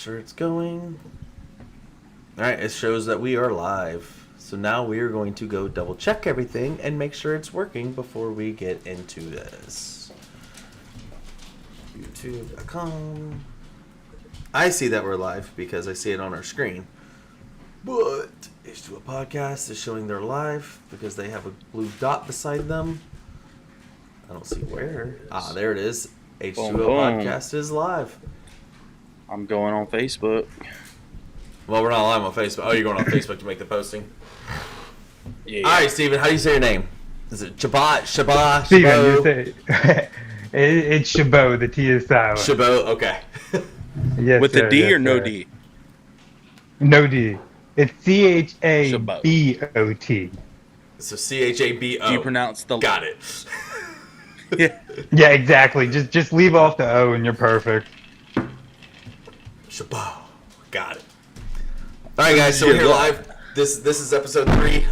sure it's going. Alright, it shows that we are live. So now we are going to go double check everything and make sure it's working before we get into this. YouTube.com. I see that we're live because I see it on our screen. But H2O Podcast is showing they're live because they have a blue dot beside them. I don't see where. Ah, there it is. H2O Podcast is live. I'm going on Facebook. Well, we're not live on Facebook. Oh, you're going on Facebook to make the posting? Yeah. All right, Steven, how do you say your name? Is it Shabbat? Steven, you say it's Chabot. The T is silent. Chabot, okay. Yes, With sir, the D yes, or no sir. D? No D. It's CHABOT. So C-H-A-B-O. Do you pronounce the... Got it. Yeah. Yeah, exactly. Just leave off the O and you're perfect. Chabot. Got it. All right, guys, so we're here live. This is episode 3.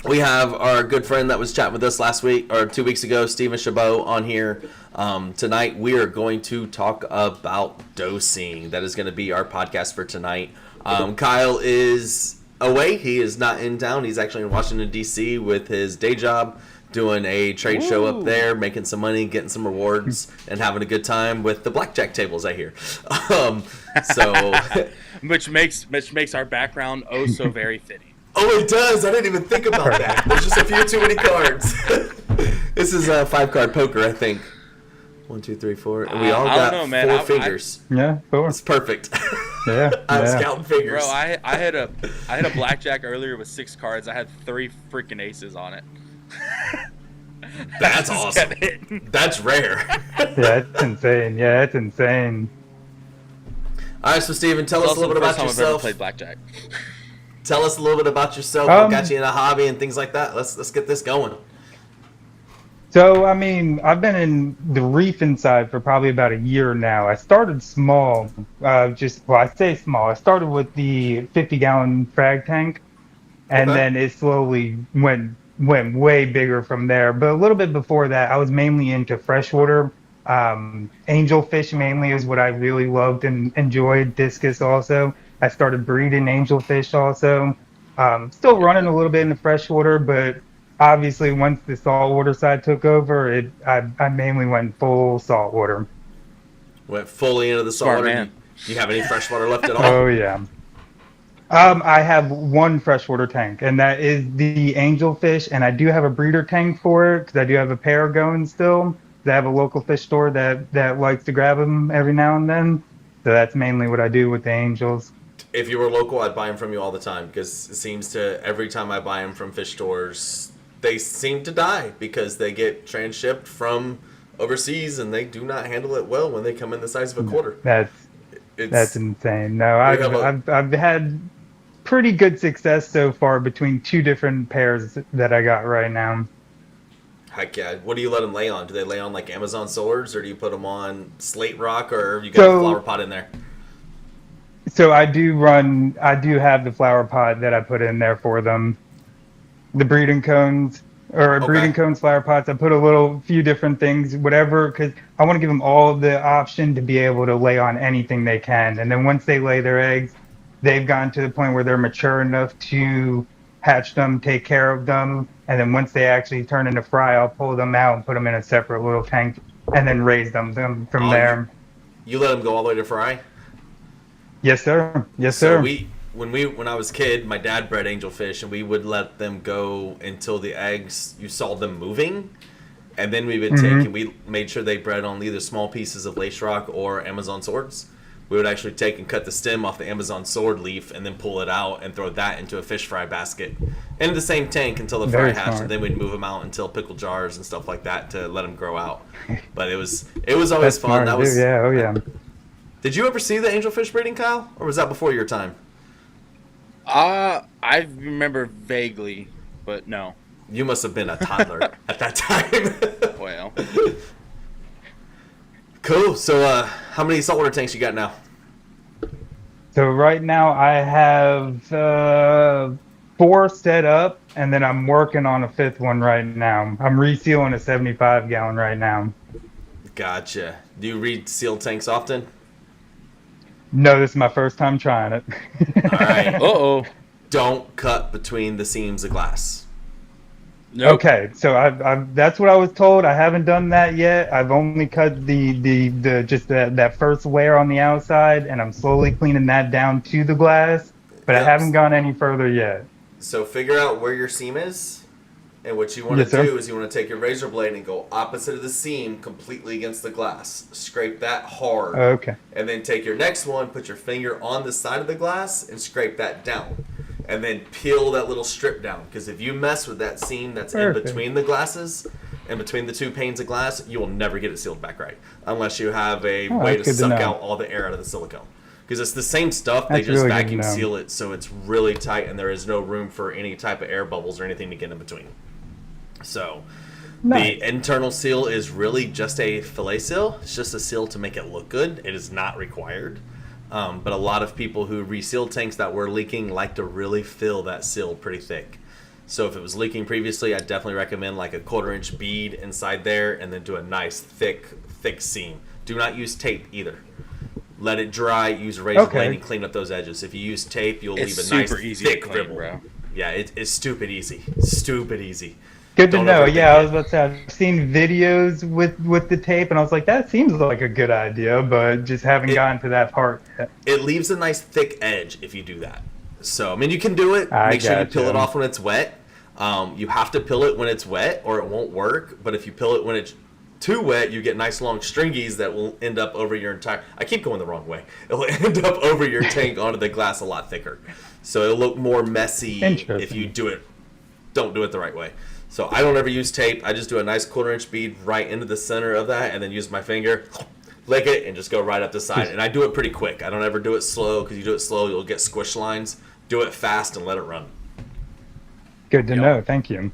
We have our good friend that was chatting with us last week, or 2 weeks ago, Steven Chabot, on here. Tonight, we are going to talk about dosing. That is going to be our podcast for tonight. Kyle is away. He is not in town. He's actually in Washington, D.C. with his day job, doing a trade show up there, making some money, getting some rewards, and having a good time with the blackjack tables, I hear. Which makes our background oh so very fitting. Oh, it does. I didn't even think about that. There's just a few too many cards. This is a 5-card poker, I think. 1, 2, 3, 4. And we all got 4 fingers. Yeah, 4. It's perfect. Yeah, I was counting fingers. Bro, I had a blackjack earlier with 6 cards. I had 3 freaking aces on it. That's awesome. That's rare. Yeah, that's insane. Yeah, that's insane. All right, so Steven, tell us a little bit about yourself. I've ever played blackjack. Tell us a little bit about yourself. What got you in a hobby and things like that. Let's get this going. So, I mean, I've been in the reefing side for probably about a year now. I started small, I say small. I started with the 50-gallon frag tank, and then it slowly went way bigger from there. But a little bit before that, I was mainly into freshwater. Angelfish mainly is what I really loved and enjoyed. Discus also. I started breeding angelfish also. Still running a little bit in the freshwater, but obviously once the saltwater side took over, I mainly went full saltwater. Went fully into the saltwater. Man. Do you have any freshwater left at all? Oh yeah. I have 1 freshwater tank, and that is the angelfish, and I do have a breeder tank for it because I do have a pair going still. I have a local fish store that likes to grab them every now and then. So that's mainly what I do with the angels. If you were local, I'd buy them from you all the time because it seems to every time I buy them from fish stores, they seem to die because they get transshipped from overseas and they do not handle it well when they come in the size of a quarter. That's insane. No, I've had pretty good success so far between 2 different pairs that I got right now. Heck yeah. What do you let them lay on? Do they lay on like Amazon swords or do you put them on slate rock or you got a flower pot in there? So I do have the flower pot that I put in there for them. The breeding cones breeding cones, flower pots. I put a few different things, whatever, because I want to give them all the option to be able to lay on anything they can. And then once they lay their eggs, they've gotten to the point where they're mature enough to hatch them, take care of them. And then once they actually turn into fry, I'll pull them out and put them in a separate little tank and then raise them from there. You let them go all the way to fry? Yes, sir. Yes, so sir. When I was a kid, my dad bred angelfish, and we would let them go until the eggs, you saw them moving, and then we would take and we made sure they bred on either small pieces of lace rock or Amazon swords. We would actually take and cut the stem off the Amazon sword leaf and then pull it out and throw that into a fish fry basket into the same tank until the fry hatched, and then we'd move them out until pickle jars and stuff like that to let them grow out. But it was always fun. Smart, that was yeah, oh yeah. Did you ever see the angelfish breeding, Kyle, or was that before your time? I remember vaguely, but no. You must have been a toddler at that time. Well. Cool. So, how many saltwater tanks you got now? So right now I have 4 set up, and then I'm working on a 5th one right now. I'm resealing a 75-gallon right now. Gotcha. Do you reseal tanks often? No, this is my first time trying it. All right. Uh-oh. Don't cut between the seams of glass. Nope. Okay, so I've that's what I was told. I haven't done that yet. I've only cut the just that first wear on the outside, and I'm slowly cleaning that down to the glass, but I Yep. haven't gone any further yet. So figure out where your seam is, and what you want Yes, to sir. do is you want to take your razor blade and go opposite of the seam completely against the glass. Scrape that hard. Okay. And then take your next one, put your finger on the side of the glass, and scrape that down. And then peel that little strip down. Because if you mess with that seam that's Perfect. in between the glasses, in between the two panes of glass, you will never get it sealed back right. Unless you have a way to that's good to suck know. out all the air out of the silicone. Because it's the same stuff, they That's just really good to vacuum know. seal it so it's really tight and there is no room for any type of air bubbles or anything to get in between. So Nice. the internal seal is really just a fillet seal. It's just a seal to make it look good. It is not required. But a lot of people who reseal tanks that were leaking like to really fill that seal pretty thick. So if it was leaking previously, I'd definitely recommend like a 1/4-inch bead inside there and then do a nice thick seam. Do not use tape either. Let it dry, use a razor blade and clean up those edges. If you use tape, you'll It's leave a nice super easy thick to clean, ribble. bro. Yeah, it's stupid easy. Stupid easy. Good to Don't know. overthink Yeah, I it. was about to say I've seen videos with the tape, and I was like, that seems like a good idea, but just haven't gotten to that part yet. It leaves a nice thick edge if you do that. So, I mean, you can do it. I Make sure you gotcha. peel it off when it's wet. You have to peel it when it's wet or it won't work. But if you peel it when it's too wet, you get nice long stringies that will end up over your entire... I keep going the wrong way. It will end up over your tank onto the glass a lot thicker. So it'll look more messy if you don't do it the right way. So I don't ever use tape. I just do a nice 1/4-inch bead right into the center of that and then use my finger, lick it, and just go right up the side. And I do it pretty quick. I don't ever do it slow because you do it slow, you'll get squish lines. Do it fast and let it run. Good to know. Thank you.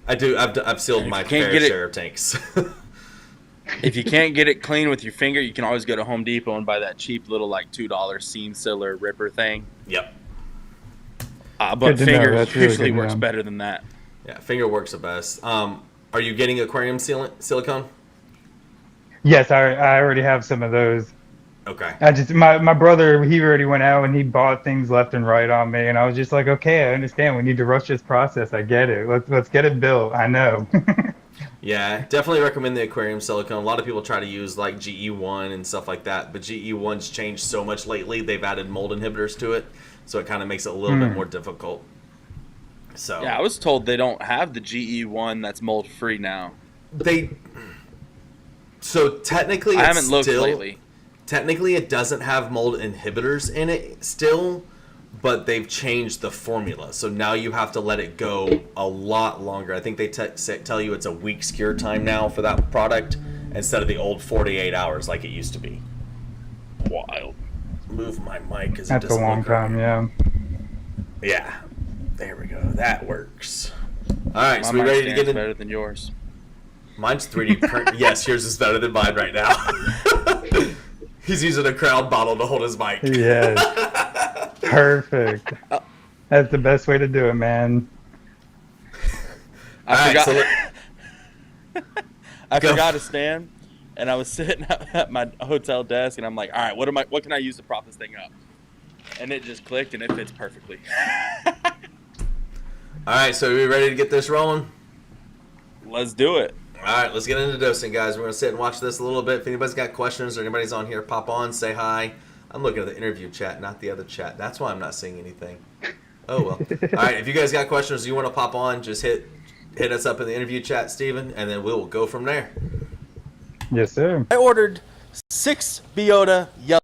I do. I've sealed my can't fair get it- share of tanks. If you can't get it clean with your finger, you can always go to Home Depot and buy that cheap little like $2 seam sealer ripper thing. Yep. But Good to know. finger That's really usually good to works know. better than that. Yeah, finger works the best. Are you getting aquarium silicone? Yes, I already have some of those. Okay. I just my brother, he already went out and he bought things left and right on me, and I was just like, okay, I understand. We need to rush this process. I get it. Let's get it built. I know. Yeah, definitely recommend the aquarium silicone. A lot of people try to use like GE1 and stuff like that, but GE1's changed so much lately. They've added mold inhibitors to it, so it kind of makes it a little bit more difficult. So Yeah, I was told they don't have the GE1 that's mold free now. So technically, I haven't looked still, lately. Technically, it doesn't have mold inhibitors in it still, but they've changed the formula. So now you have to let it go a lot longer. I think they tell you it's a week's cure time now for that product instead of the old 48 hours like it used to be. Wild. Move my mic because it That's a doesn't long look right. time. Yeah. Yeah, there we go. That works. All right, My so we mic ready to stands get in? better than yours. Mine's 3D print. Yes, yours is better than mine right now. He's using a Crown bottle to hold his mic. Yes. Perfect. That's the best way to do it, man. I All right, forgot. I Go. forgot to stand, and I was sitting at my hotel desk, and I'm like, all right, what can I use to prop this thing up? And it just clicked, and it fits perfectly. All right, so are we ready to get this rolling? Let's do it. All right, let's get into dosing, guys. We're going to sit and watch this a little bit. If anybody's got questions or anybody's on here, pop on, say hi. I'm looking at the interview chat, not the other chat. That's why I'm not seeing anything. Oh, well. All right, if you guys got questions you want to pop on, just hit us up in the interview chat, Steven, and then we'll go from there. Yes, sir. I ordered 6 Biota yellow.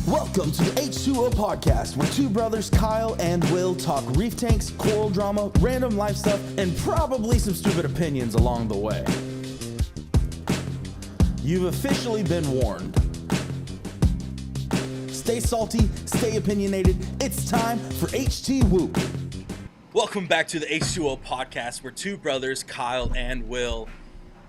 Welcome to the H2O podcast, where two brothers, Kyle and Will, talk reef tanks, coral drama, random life stuff, and probably some stupid opinions along the way. You've officially been warned. Stay salty, stay opinionated. It's time for HT Woo. Welcome back to the H2O podcast, where two brothers, Kyle and Will,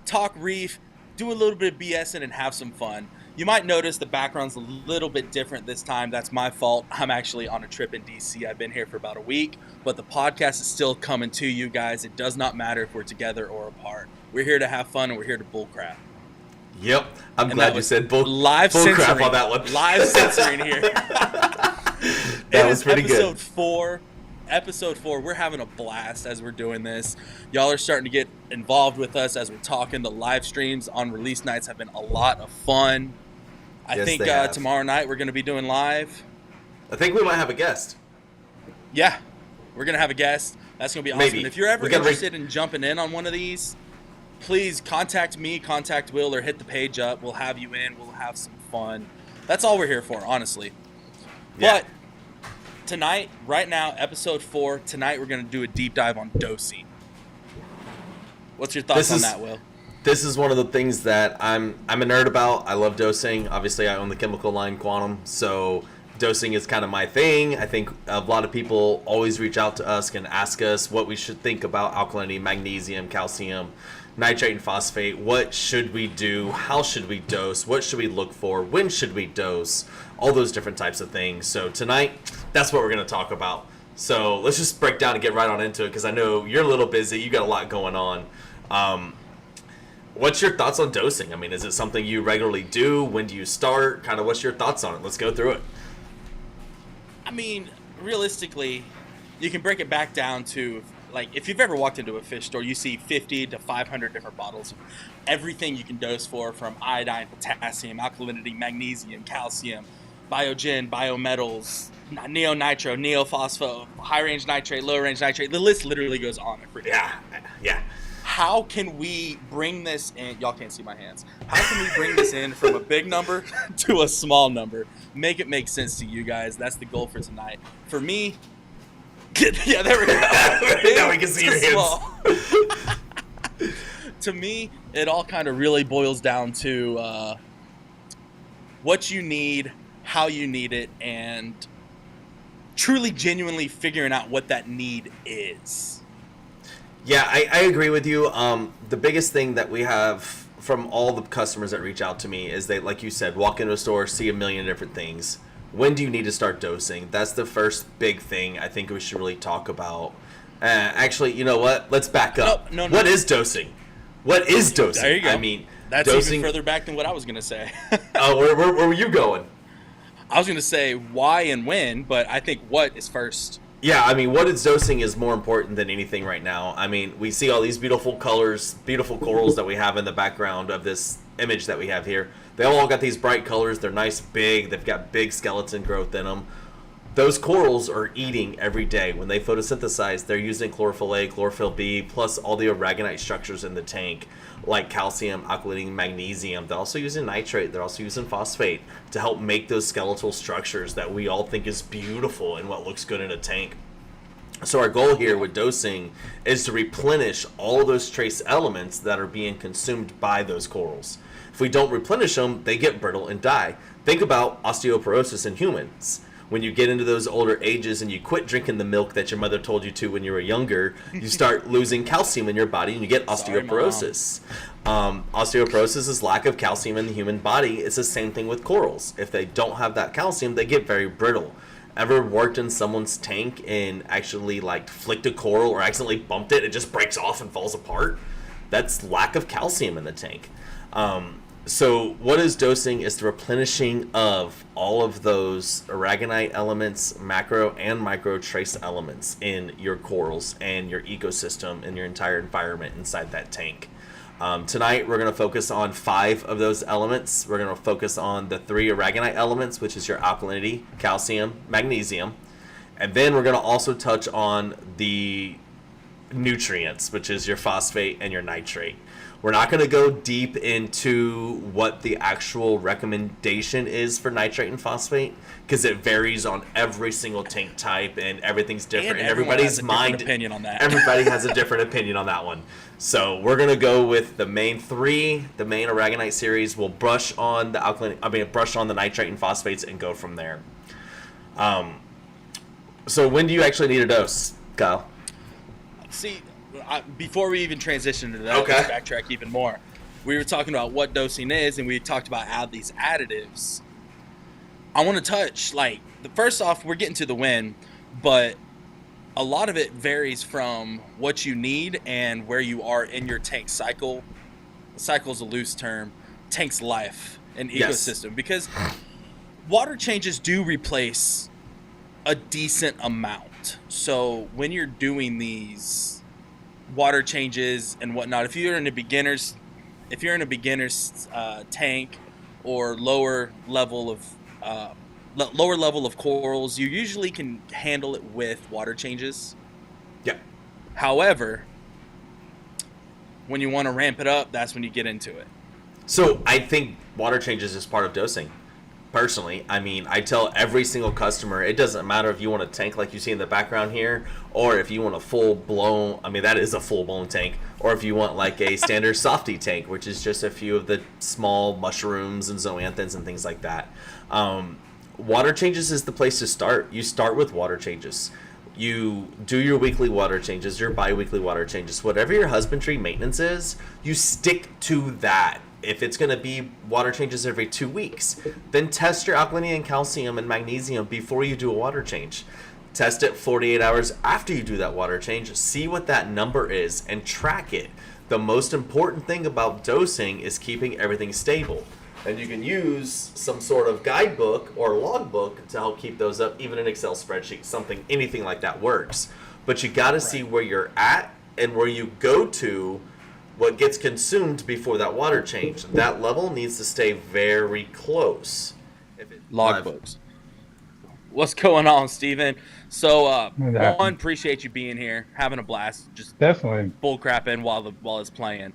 talk reef, do a little bit of BSing, and have some fun. You might notice the background's a little bit different this time. That's my fault. I'm actually on a trip in DC. I've been here for about a week, but the podcast is still coming to you guys. It does not matter if we're together or apart. We're here to have fun, and we're here to bullcrap. Yep, I'm glad you said bull crap on that one. Live censoring here. That was pretty good. Episode 4, we're having a blast as we're doing this. Y'all are starting to get involved with us as we're talking. The live streams on release nights have been a lot of fun. I think tomorrow night we're going to be doing live. I think we might have a guest. Yeah, we're going to have a guest. That's going to be awesome. Maybe. And if you're ever interested in jumping in on one of these, please contact me, contact Will, or hit the page up. We'll have you in. We'll have some fun. That's all we're here for, honestly. Yeah. But tonight, right now, episode 4, tonight we're going to do a deep dive on dosing. What's your thoughts on that, Will? This is one of the things that I'm a nerd about. I love dosing. Obviously, I own the chemical line Quantum, so dosing is kind of my thing. I think a lot of people always reach out to us and ask us what we should think about alkalinity, magnesium, calcium, nitrate, and phosphate. What should we do? How should we dose? What should we look for? When should we dose? All those different types of things. So tonight, that's what we're going to talk about. So let's just break down and get right on into it, because I know you're a little busy. You got a lot going on. What's your thoughts on dosing? I mean, is it something you regularly do? When do you start? Kind of what's your thoughts on it? Let's go through it. I mean, realistically, you can break it back down to, like, if you've ever walked into a fish store, you see 50 to 500 different bottles of everything you can dose for, from iodine, potassium, alkalinity, magnesium, calcium, biogen, biometals, neonitro, neophospho, high-range nitrate, low-range nitrate. The list literally goes on. Yeah. How can we bring this in? Y'all can't see my hands. How can we bring this in from a big number to a small number? Make it make sense to you guys. That's the goal for tonight. For me, yeah, there we go. Now we can see your hands. To me, it all kind of really boils down to what you need, how you need it, and truly, genuinely figuring out what that need is. Yeah, I agree with you. The biggest thing that we have from all the customers that reach out to me is they, like you said, walk into a store, see a million different things. When do you need to start dosing? That's the first big thing I think we should really talk about. Actually, you know what? Let's back up. No. What is dosing? What is dosing? There you go. I mean, that's dosing... even further back than what I was going to say. Oh, where were you going? I was going to say why and when, but I think what is first. Yeah, I mean, what is dosing is more important than anything right now. I mean, we see all these beautiful colors, beautiful corals that we have in the background of this image that we have here. They all got these bright colors. They're nice, big. They've got big skeleton growth in them. Those corals are eating every day. When they photosynthesize, they're using chlorophyll A, chlorophyll B, plus all the aragonite structures in the tank, like calcium, alkalinity, magnesium. They're also using nitrate. They're also using phosphate to help make those skeletal structures that we all think is beautiful and what looks good in a tank. So our goal here with dosing is to replenish all those trace elements that are being consumed by those corals. If we don't replenish them, they get brittle and die. Think about osteoporosis in humans. When you get into those older ages and you quit drinking the milk that your mother told you to when you were younger, you start losing calcium in your body and you get osteoporosis. Osteoporosis is lack of calcium in the human body. It's the same thing with corals. If they don't have that calcium, they get very brittle. Ever worked in someone's tank and actually like flicked a coral or accidentally bumped it, it just breaks off and falls apart? That's lack of calcium in the tank. So what is dosing is the replenishing of all of those aragonite elements, macro and micro trace elements in your corals and your ecosystem and your entire environment inside that tank. Tonight we're going to focus on 5 of those elements. We're going to focus on the 3 aragonite elements, which is your alkalinity, calcium, magnesium. And then we're going to also touch on the nutrients, which is your phosphate and your nitrate. We're not going to go deep into what the actual recommendation is for nitrate and phosphate, because it varies on every single tank type and everything's different. And everybody's mind opinion on that. Everybody has a different opinion on that one. So we're going to go with the main 3, the main aragonite series. We'll brush on the brush on the nitrate and phosphates and go from there. So when do you actually need a dose, Kyle? See, before we even transition to that, Okay. let's backtrack even more. We were talking about what dosing is, and we talked about how these additives. I want to touch, like, first off, we're getting to the win, but a lot of it varies from what you need and where you are in your tank cycle. Cycle is a loose term. Tank's life and Yes. ecosystem. Because water changes do replace a decent amount. So when you're doing these water changes and whatnot, if you're in a beginner's tank or lower level of corals, you usually can handle it with water changes. Yeah. However, when you want to ramp it up, that's when you get into it. So I think water changes is part of dosing. Personally, I mean, I tell every single customer, it doesn't matter if you want a tank like you see in the background here, or if you want a full-blown, I mean, that is a full-blown tank, or if you want like a standard softy tank, which is just a few of the small mushrooms and zoanthans and things like that. Water changes is the place to start. You start with water changes. You do your weekly water changes, your bi-weekly water changes. Whatever your husbandry maintenance is, you stick to that. If it's going to be water changes every 2 weeks, then test your alkalinity and calcium and magnesium before you do a water change. Test it 48 hours after you do that water change. See what that number is and track it. The most important thing about dosing is keeping everything stable. And you can use some sort of guidebook or logbook to help keep those up, even an Excel spreadsheet, anything like that works. But you got to see where you're at and where you go to, what gets consumed before that water change. That level needs to stay very close. Logbooks. What's going on, Steven? So, Yeah. one, appreciate you being here, having a blast, just Definitely. bull crapping while it's playing.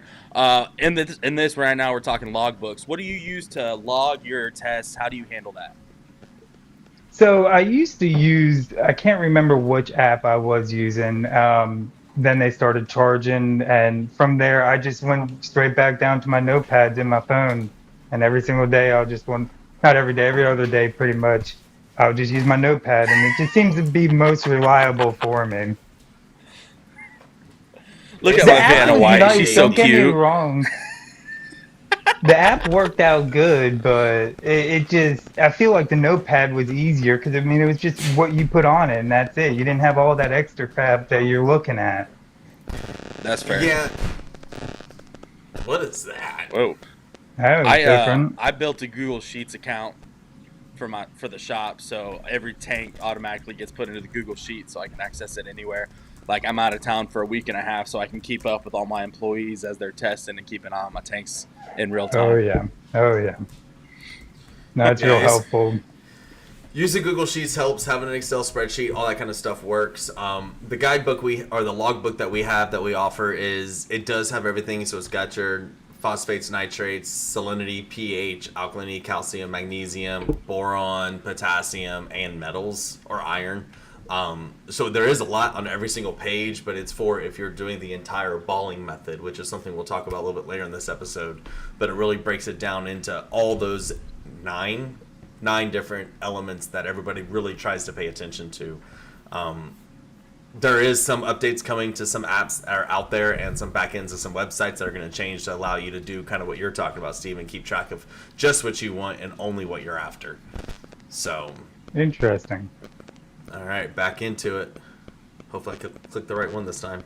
In this right now, we're talking logbooks. What do you use to log your tests? How do you handle that? So I used to use, I can't remember which app I was using. Then they started charging, and from there I just went straight back down to my notepads in my phone. And every single day I'll just not every day, every other day pretty much, I'll just use my notepad, and it just seems to be most reliable for me. Look at The my app Vanna was White. nice, She's so don't get me cute. wrong. The app worked out good, but it just, I feel like the notepad was easier because, I mean, it was just what you put on it and that's it. You didn't have all that extra crap that you're looking at. That's fair. Yeah. What is that? Whoa. That was different. I built a Google Sheets account for the shop, so every tank automatically gets put into the Google Sheet, so I can access it anywhere. Like, I'm out of town for a week and a half, so I can keep up with all my employees as they're testing and keep an eye on my tanks in real time. Oh, yeah. Oh, yeah. That's real helpful. Using Google Sheets helps. Having an Excel spreadsheet, all that kind of stuff works. The guidebook or the logbook that we offer it does have everything. So it's got your phosphates, nitrates, salinity, pH, alkalinity, calcium, magnesium, boron, potassium, and metals or iron. So there is a lot on every single page, but it's for if you're doing the entire balling method, which is something we'll talk about a little bit later in this episode. But it really breaks it down into all those nine different elements that everybody really tries to pay attention to. There is some updates coming to some apps that are out there and some backends of some websites that are going to change to allow you to do kind of what you're talking about, Steve, and keep track of just what you want and only what you're after. So, Interesting. all right, back into it. Hopefully I could click the right one this time.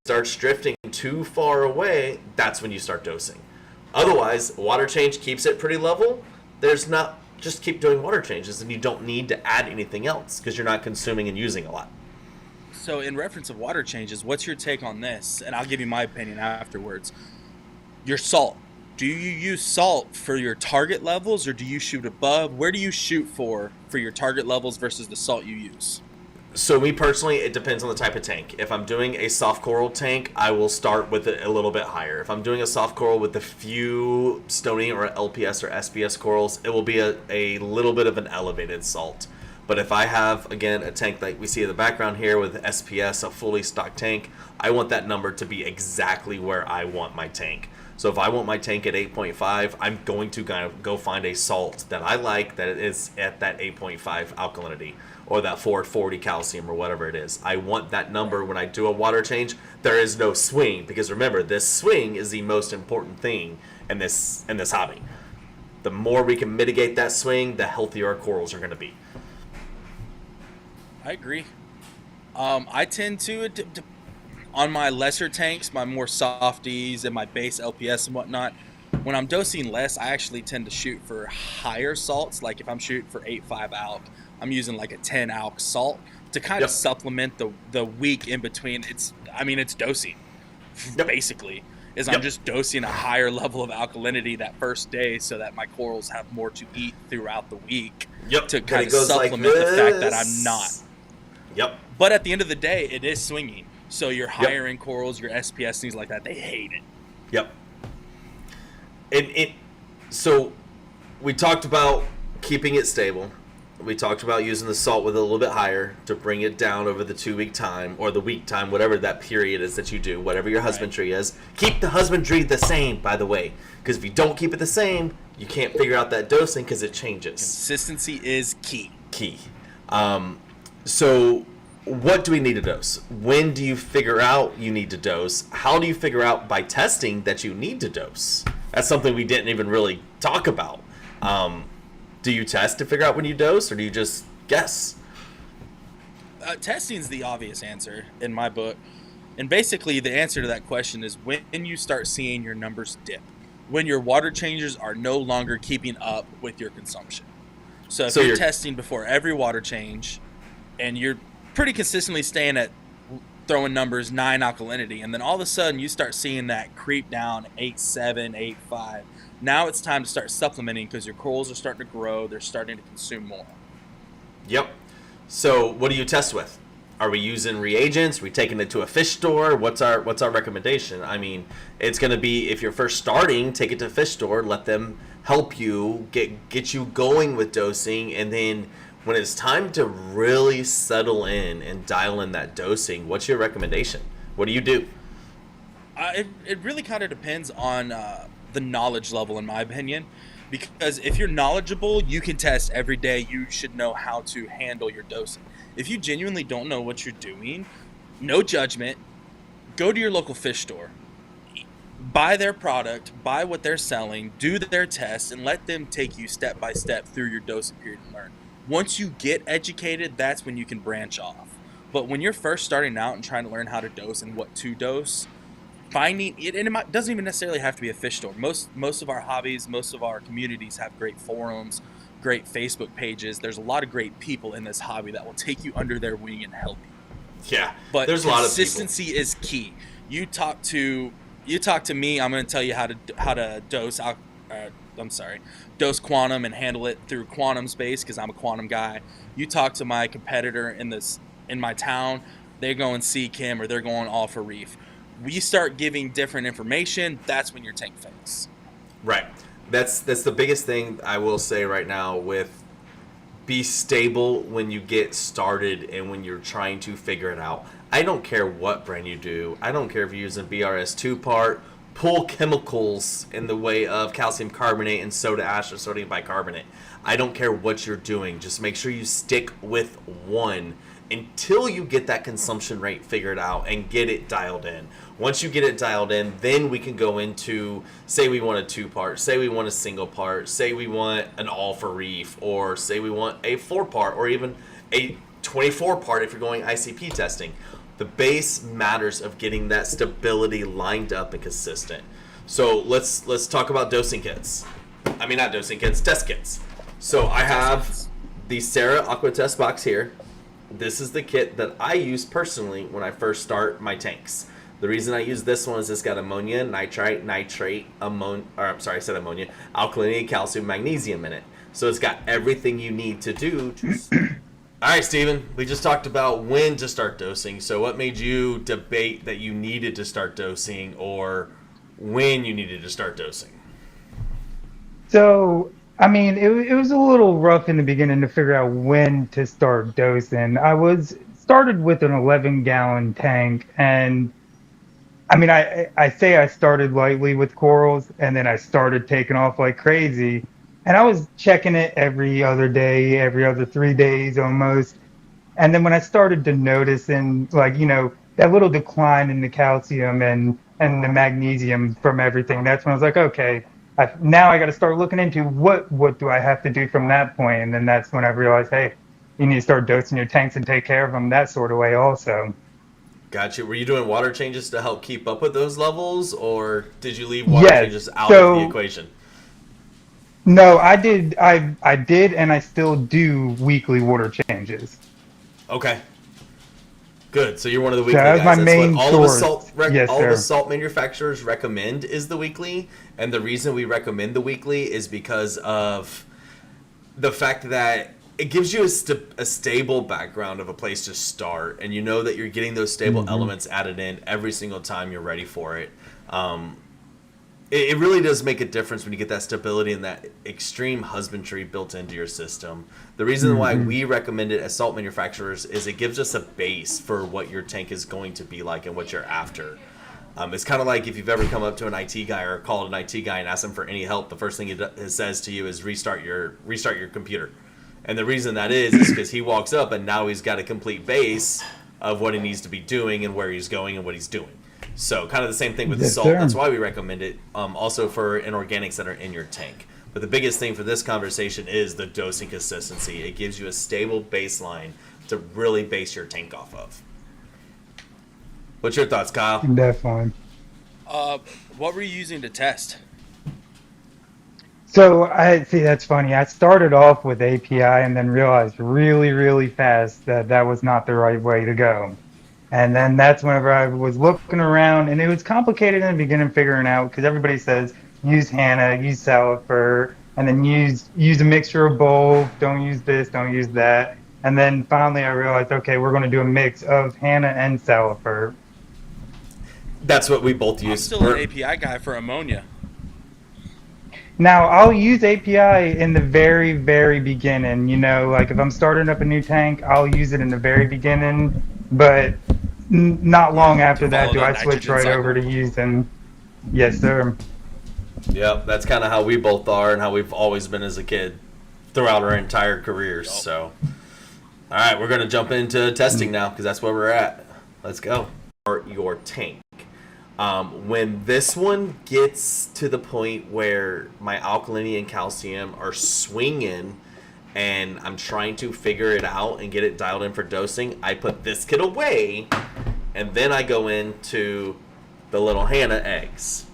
Starts drifting too far away, that's when you start dosing. Otherwise, water change keeps it pretty level. Just keep doing water changes, and you don't need to add anything else because you're not consuming and using a lot. So, in reference of water changes, what's your take on this? And I'll give you my opinion afterwards. Your salt. Do you use salt for your target levels, or do you shoot above? Where do you shoot for your target levels versus the salt you use? So me personally, it depends on the type of tank. If I'm doing a soft coral tank, I will start with it a little bit higher. If I'm doing a soft coral with a few stony or LPS or SPS corals, it will be a little bit of an elevated salt. But if I have, again, a tank like we see in the background here with SPS, a fully stocked tank, I want that number to be exactly where I want my tank. So if I want my tank at 8.5, I'm going to kind of go find a salt that I like that is at that 8.5 alkalinity or that 440 calcium or whatever it is. I want that number when I do a water change. there is no swing, because remember, this swing is the most important thing in this hobby. The more we can mitigate that swing, the healthier our corals are going to be. I agree. I tend to on my lesser tanks, my more softies and my base LPS and whatnot. When I'm dosing less, I actually tend to shoot for higher salts. Like if I'm shooting for 8.5 alk, I'm using like a 10 alk salt to kind of supplement the week in between. It's dosing, basically. I'm just dosing a higher level of alkalinity that first day so that my corals have more to eat throughout the week to kind of supplement the fact that I'm not. Yep. But at the end of the day, it is swinging. So your higher end corals, your SPS, things like that, they hate it. Yep. So we talked about keeping it stable. We talked about using the salt with a little bit higher to bring it down over the 2 week time or the week time, whatever that period is that you do, whatever your husbandry is. Keep the husbandry the same, by the way, because if you don't keep it the same, you can't figure out that dosing because it changes. Consistency is key. So what do we need to dose? When do you figure out you need to dose? How do you figure out by testing that you need to dose? That's something we didn't even really talk about. Do you test to figure out when you dose, or do you just guess? Testing's the obvious answer in my book. And basically the answer to that question is when you start seeing your numbers dip. When your water changers are no longer keeping up with your consumption. So if you're testing before every water change and you're pretty consistently staying at throwing numbers 9 alkalinity, and then all of a sudden you start seeing that creep down 8.7, 8.5. Now it's time to start supplementing because your corals are starting to grow. They're starting to consume more. Yep. So what do you test with? Are we using reagents? Are we taking it to a fish store? What's our recommendation? I mean, it's going to be, if you're first starting, take it to a fish store, let them help you, get you going with dosing, and then when it's time to really settle in and dial in that dosing, what's your recommendation? What do you do? It really kind of depends on the knowledge level, in my opinion, because if you're knowledgeable, you can test every day. You should know how to handle your dosing. If you genuinely don't know what you're doing, no judgment, go to your local fish store, buy their product, buy what they're selling, do their tests, and let them take you step by step through your dosing period and learn. Once you get educated, that's when you can branch off. But when you're first starting out and trying to learn how to dose and what to dose, finding it, and it doesn't even necessarily have to be a fish store. Most of our hobbies, most of our communities have great forums, great Facebook pages. There's a lot of great people in this hobby that will take you under their wing and help you. Yeah, but there's a lot of people. Consistency is key. You talk to me, I'm going to tell you how to dose. Dose quantum and handle it through quantum space because I'm a quantum guy. You talk to my competitor in my town, they're going Sea-Chem or they're going all for reef. We start giving different information, that's when your tank fails. Right. That's the biggest thing I will say right now with be stable when you get started and when you're trying to figure it out. I don't care what brand you do. I don't care if you're using BRS 2-part, pull chemicals in the way of calcium carbonate and soda ash or sodium bicarbonate. I don't care what you're doing. Just make sure you stick with one until you get that consumption rate figured out and get it dialed in. Once you get it dialed in, then we can go into, say we want a 2-part, say we want a single part, say we want an all for reef, or say we want a 4-part, or even a 24-part if you're going ICP testing. The base matters of getting that stability lined up and consistent. So let's talk about dosing kits. I mean, not dosing kits, test kits. So I have the Sarah Aqua Test box here. This is the kit that I use personally when I first start my tanks. The reason I use this one is it's got ammonia, nitrite, nitrate, ammonia, alkalinity, calcium, magnesium in it. So it's got everything you need to do to... All right, Steven, we just talked about when to start dosing. So what made you debate that you needed to start dosing or when you needed to start dosing? So, I mean, it was a little rough in the beginning to figure out when to start dosing. Started with an 11-gallon tank, and I mean, I say I started lightly with corals, and then I started taking off like crazy. And I was checking it every other day, every other 3 days almost. And then when I started to notice, and like, that little decline in the calcium and the magnesium from everything, that's when I was like, okay, now I got to start looking into what do I have to do from that point, and then that's when I realized, hey, you need to start dosing your tanks and take care of them that sort of way also. Gotcha. Were you doing water changes to help keep up with those levels, or did you leave water Yes. changes out of the So equation? no, I did. I did, and I still do weekly water changes. Okay. Good. So you're one of the So weekly that was my guys. That's what main all of us source. Yes, all of us sir. salt manufacturers recommend is the weekly, and the reason we recommend the weekly is because of the fact that it gives you a stable background of a place to start, and you know that you're getting those stable elements added in every single time you're ready for it. It really does make a difference when you get that stability and that extreme husbandry built into your system. The reason why we recommend it as salt manufacturers is it gives us a base for what your tank is going to be like and what you're after. It's kind of like if you've ever come up to an IT guy or called an IT guy and asked him for any help, the first thing he says to you is restart your computer. And the reason that is because he walks up and now he's got a complete base of what he needs to be doing and where he's going and what he's doing. So kind of the same thing with the Yes, salt. sir. That's why we recommend it. Also for inorganics that are in your tank. But the biggest thing for this conversation is the dosing consistency. It gives you a stable baseline to really base your tank off of. What's your thoughts, Kyle? Definitely. What were you using to test? So I see that's funny. I started off with API and then realized really, really fast that that was not the right way to go. And then that's whenever I was looking around, and it was complicated in the beginning figuring out because everybody says use Hannah, use Salifer, and then use a mixture of both. Don't use this, don't use that. And then finally I realized, okay, we're going to do a mix of Hannah and Salifer. That's what we both I'm use. still an API guy for ammonia. Now, I'll use API in the very, very beginning. You know, like if I'm starting up a new tank, I'll use it in the very beginning. But not long after that follow do that I switch nitrogen right cycle. over to using. Yes, sir. Yep, that's kind of how we both are and how we've always been as a kid throughout our entire careers. Yep. So, all right, we're going to jump into testing now because that's where we're at. Let's go. Your tank. When this one gets to the point where my alkalinity and calcium are swinging and I'm trying to figure it out and get it dialed in for dosing, I put this kit away and then I go into the little Hannah eggs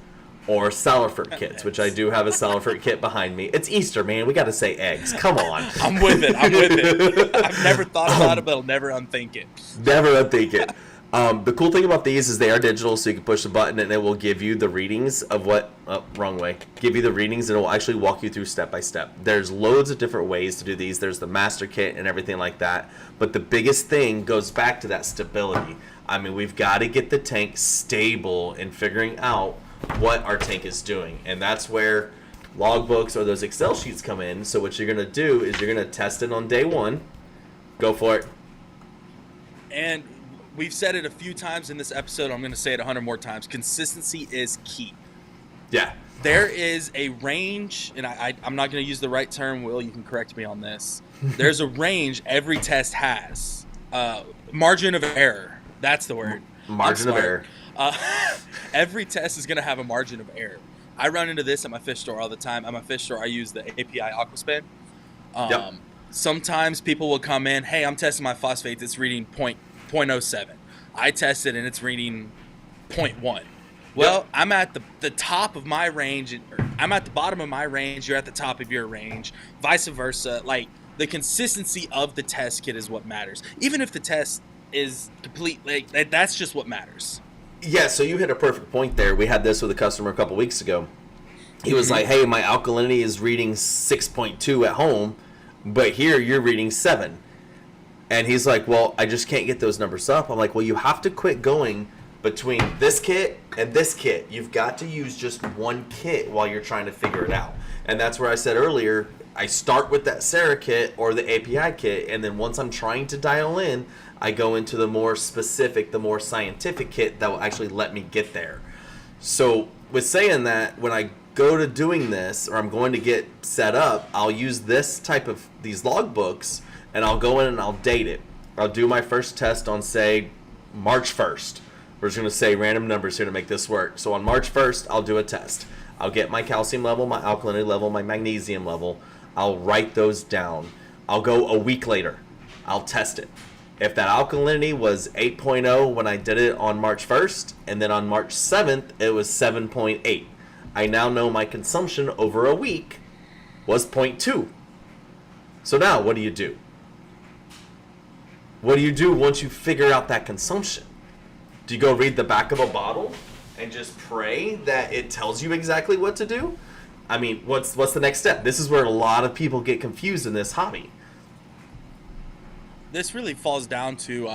or Salifert kits, which I do have a Salifert kit behind me. It's Easter, man. We got to say eggs. Come on. I'm with it. I've never thought about it, but I'll never unthink it. Never unthink it. The cool thing about these is they are digital, so you can push the button and it will give you the readings of what. Oh, wrong way. Give you the readings and it will actually walk you through step by step. There's loads of different ways to do these. There's the master kit and everything like that. But the biggest thing goes back to that stability. I mean, we've got to get the tank stable in figuring out what our tank is doing. And that's where logbooks or those Excel sheets come in. So what you're going to do is you're going to test it on day one. Go for it. And we've said it a few times in this episode. I'm going to say it 100 more times. Consistency is key. Yeah. There is a range, and I'm not going to use the right term, Will. You can correct me on this. There's a range every test has. Margin of error. That's the word. Margin of error. Every test is going to have a margin of error. I run into this at my fish store all the time. At my fish store, I use the API Aquaspin. Yep. Sometimes people will come in, hey, I'm testing my phosphates. It's reading 0.07. I tested and it's reading 0.1. Well, I'm at the top of my range. I'm at the bottom of my range. You're at the top of your range. Vice versa. Like, the consistency of the test kit is what matters. Even if the test is complete, like, that's just what matters. Yeah, so you hit a perfect point there. We had this with a customer a couple weeks ago. He was like, hey, my alkalinity is reading 6.2 at home, but here you're reading 7. And he's like, well, I just can't get those numbers up. I'm like, well, you have to quit going between this kit and this kit. You've got to use just one kit while you're trying to figure it out. And that's where I said earlier, I start with that Sarah kit or the API kit, and then once I'm trying to dial in, I go into the more specific, the more scientific kit that will actually let me get there. So with saying that, when I go to doing this, or I'm going to get set up, I'll use this type of, these logbooks, and I'll go in and I'll date it. I'll do my first test on, say, March 1st. We're just going to say random numbers here to make this work. So on March 1st, I'll do a test. I'll get my calcium level, my alkalinity level, my magnesium level. I'll write those down. I'll go a week later. I'll test it. If that alkalinity was 8.0 when I did it on March 1st, and then on March 7th, it was 7.8. I now know my consumption over a week was 0.2. So now, what do you do? What do you do once you figure out that consumption? Do you go read the back of a bottle and just pray that it tells you exactly what to do? I mean, what's the next step? This is where a lot of people get confused in this hobby. This really falls down to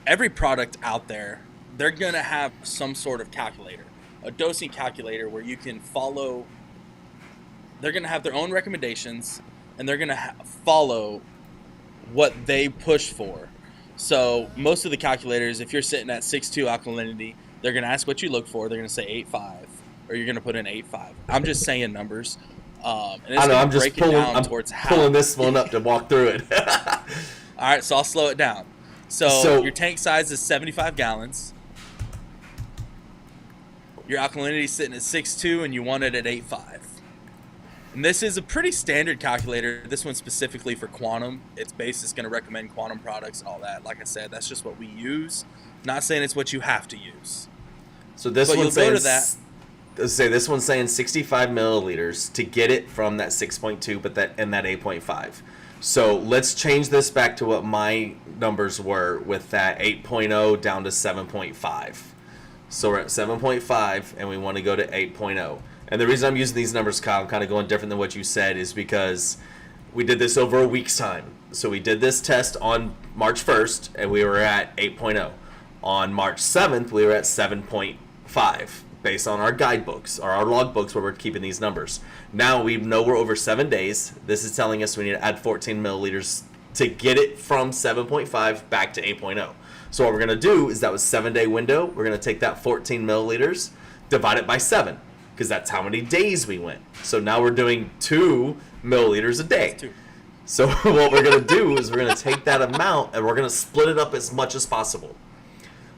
every product out there. They're going to have some sort of calculator, a dosing calculator where you can follow. They're going to have their own recommendations, and they're going to follow what they push for. So most of the calculators, if you're sitting at 6.2 alkalinity, they're going to ask what you look for. They're going to say 8.5, or you're going to put in 8.5. I'm just saying numbers. And it's I know, I'm break just pulling, it down I'm towards pulling this one up to walk through it. All right, so I'll slow it down. So your tank size is 75 gallons. Your alkalinity is sitting at 6.2, and you want it at 8.5. And this is a pretty standard calculator. This one's specifically for quantum. Its base is going to recommend quantum products and all that. Like I said, that's just what we use. Not saying it's what you have to use. So this But one's saying, you'll go to that. let's say this one's saying 65 milliliters to get it from that 6.2, but that 8.5. So let's change this back to what my numbers were with that 8.0 down to 7.5. So we're at 7.5 and we want to go to 8.0. And the reason I'm using these numbers, Kyle, I'm kind of going different than what you said, is because we did this over a week's time. So we did this test on March 1st and we were at 8.0. On March 7th, we were at 7.5 based on our guidebooks or our logbooks where we're keeping these numbers. Now we know we're over 7 days. This is telling us we need to add 14 milliliters to get it from 7.5 back to 8.0. So what we're going to do is that was 7-day window. We're going to take that 14 milliliters, divide it by 7, because that's how many days we went. So now we're doing 2 milliliters a day. So what we're going to do is we're going to take that amount and we're going to split it up as much as possible.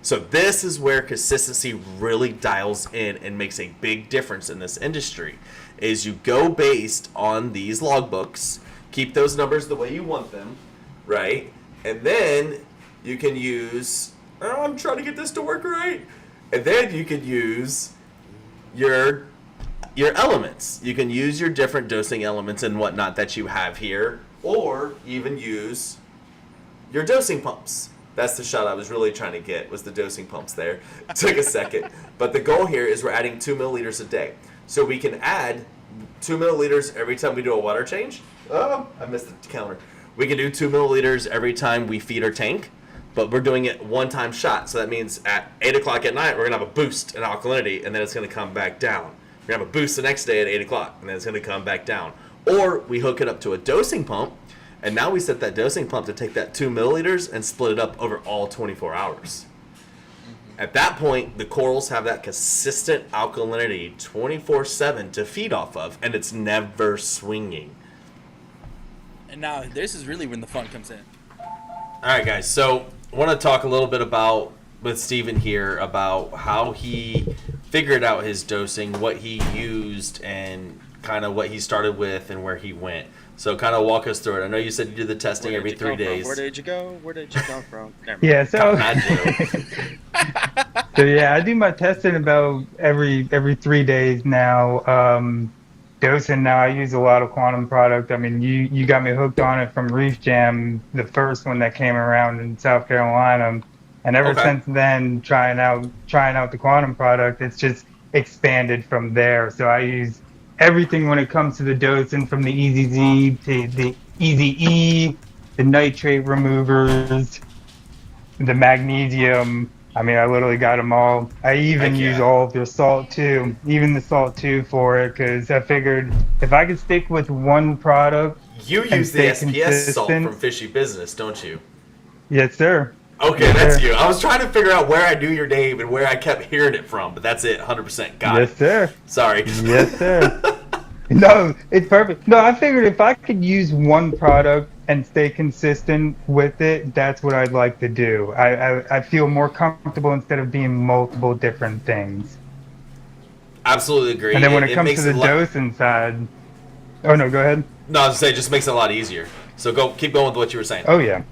So this is where consistency really dials in and makes a big difference in this industry, is you go based on these logbooks, keep those numbers the way you want them, right? And then you can use, oh, I'm trying to get this to work right. And then you can use your elements. You can use your different dosing elements and whatnot that you have here, or even use your dosing pumps. That's the shot I was really trying to get, was the dosing pumps there. It took a second. But the goal here is we're adding 2 milliliters a day. So we can add 2 milliliters every time we do a water change. Oh, I missed the counter. We can do 2 milliliters every time we feed our tank, but we're doing it one-time shot. So that means at 8 o'clock at night, we're going to have a boost in alkalinity, and then it's going to come back down. We're going to have a boost the next day at 8 o'clock, and then it's going to come back down. Or we hook it up to a dosing pump, and now we set that dosing pump to take that 2 milliliters and split it up over all 24 hours. At that point, the corals have that consistent alkalinity 24/7 to feed off of, and it's never swinging. And now this is really when the fun comes in. All right, guys. So I want to talk a little bit about, with Steven here, about how he figured out his dosing, what he used, and kind of what he started with and where he went. So kind of walk us through it. I know you said you do the testing every 3 days. Where did you go? Where did you come from? Yeah, so Joe. so yeah, I do my testing about every 3 days now. Dosing now, I use a lot of quantum product. I mean, you got me hooked on it from Reef Jam, the first one that came around in South Carolina, and ever since then, trying out the quantum product, it's just expanded from there. So I use everything when it comes to the dosing, from the Easy Z to the Easy E, the nitrate removers, the magnesium. I mean, I literally got them all. I even use all of their salt too, even the salt too for it, because I figured if I could stick with one product. You use the SPS salt from Fishy Business, don't you? Yes, sir. Okay, yes, that's you. I was trying to figure out where I knew your name and where I kept hearing it from, but that's it, 100%. Got it. Yes, sir. Sorry. Yes, sir. No, it's perfect. No, I figured if I could use one product and stay consistent with it, that's what I'd like to do. I feel more comfortable instead of being multiple different things. Absolutely agree. And then when it It comes to makes the it a lot. dosing side, oh no, go ahead. No, I was saying, it just makes it a lot easier. So keep going with what you were saying. Oh yeah.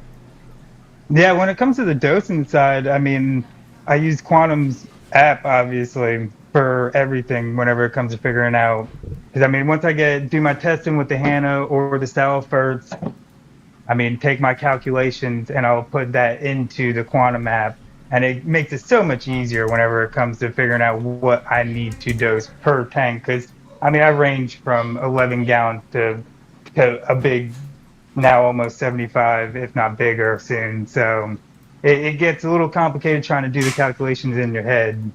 Yeah, when it comes to the dosing side, I mean, I use Quantum's app obviously for everything whenever it comes to figuring out. Because I mean, once I do my testing with the Hannah or the Salifert, I mean, take my calculations and I'll put that into the Quantum app, and it makes it so much easier whenever it comes to figuring out what I need to dose per tank. Because I mean, I range from 11 gallons to a big, now almost 75, if not bigger soon. So it gets a little complicated trying to do the calculations in your head.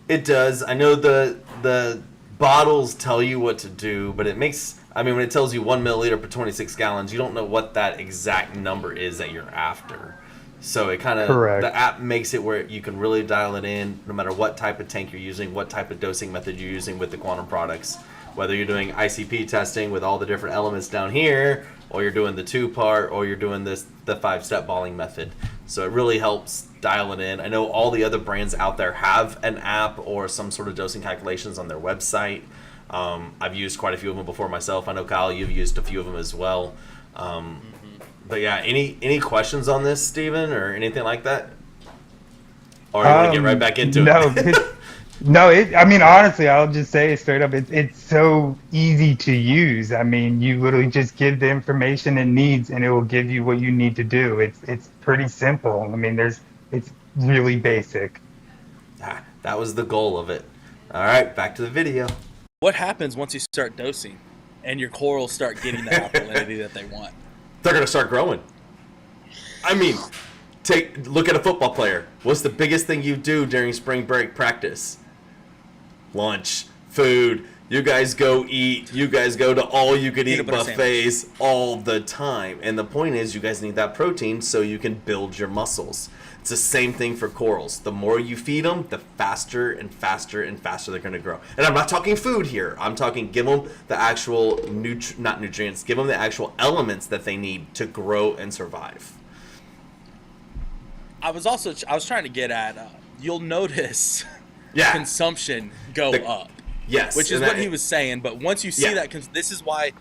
It does. I know the bottles tell you what to do, but it makes. I mean, when it tells you 1 milliliter per 26 gallons, you don't know what that exact number is that you're after. So it kind of, Correct. the app makes it where you can really dial it in no matter what type of tank you're using, what type of dosing method you're using with the Quantum products. Whether you're doing ICP testing with all the different elements down here, or you're doing the 2-part, or you're doing the 5-step balling method. So it really helps dial it in. I know all the other brands out there have an app or some sort of dosing calculations on their website. I've used quite a few of them before myself. I know, Kyle, you've used a few of them as well. But yeah, any questions on this, Steven, or anything like that? Or you want to get right back into it? No, I mean, honestly, I'll just say it straight up. It's so easy to use. I mean, you literally just give the information it needs, and it will give you what you need to do. It's pretty simple. I mean, it's really basic. That was the goal of it. All right, back to the video. What happens once you start dosing and your corals start getting the alkalinity that they want? They're going to start growing. I mean, look at a football player. What's the biggest thing you do during spring break practice? Lunch, food. You guys go eat. You guys go to all-you-can-eat buffets all the time. And the point is, you guys need that protein so you can build your muscles. It's the same thing for corals. The more you feed them, the faster and faster and faster they're going to grow. And I'm not talking food here. I'm talking give them the actual, not nutrients, give them the actual elements that they need to grow and survive. I was trying to get at, you'll notice consumption go up. Yes. Which is what he was saying. But once you see that, this is why,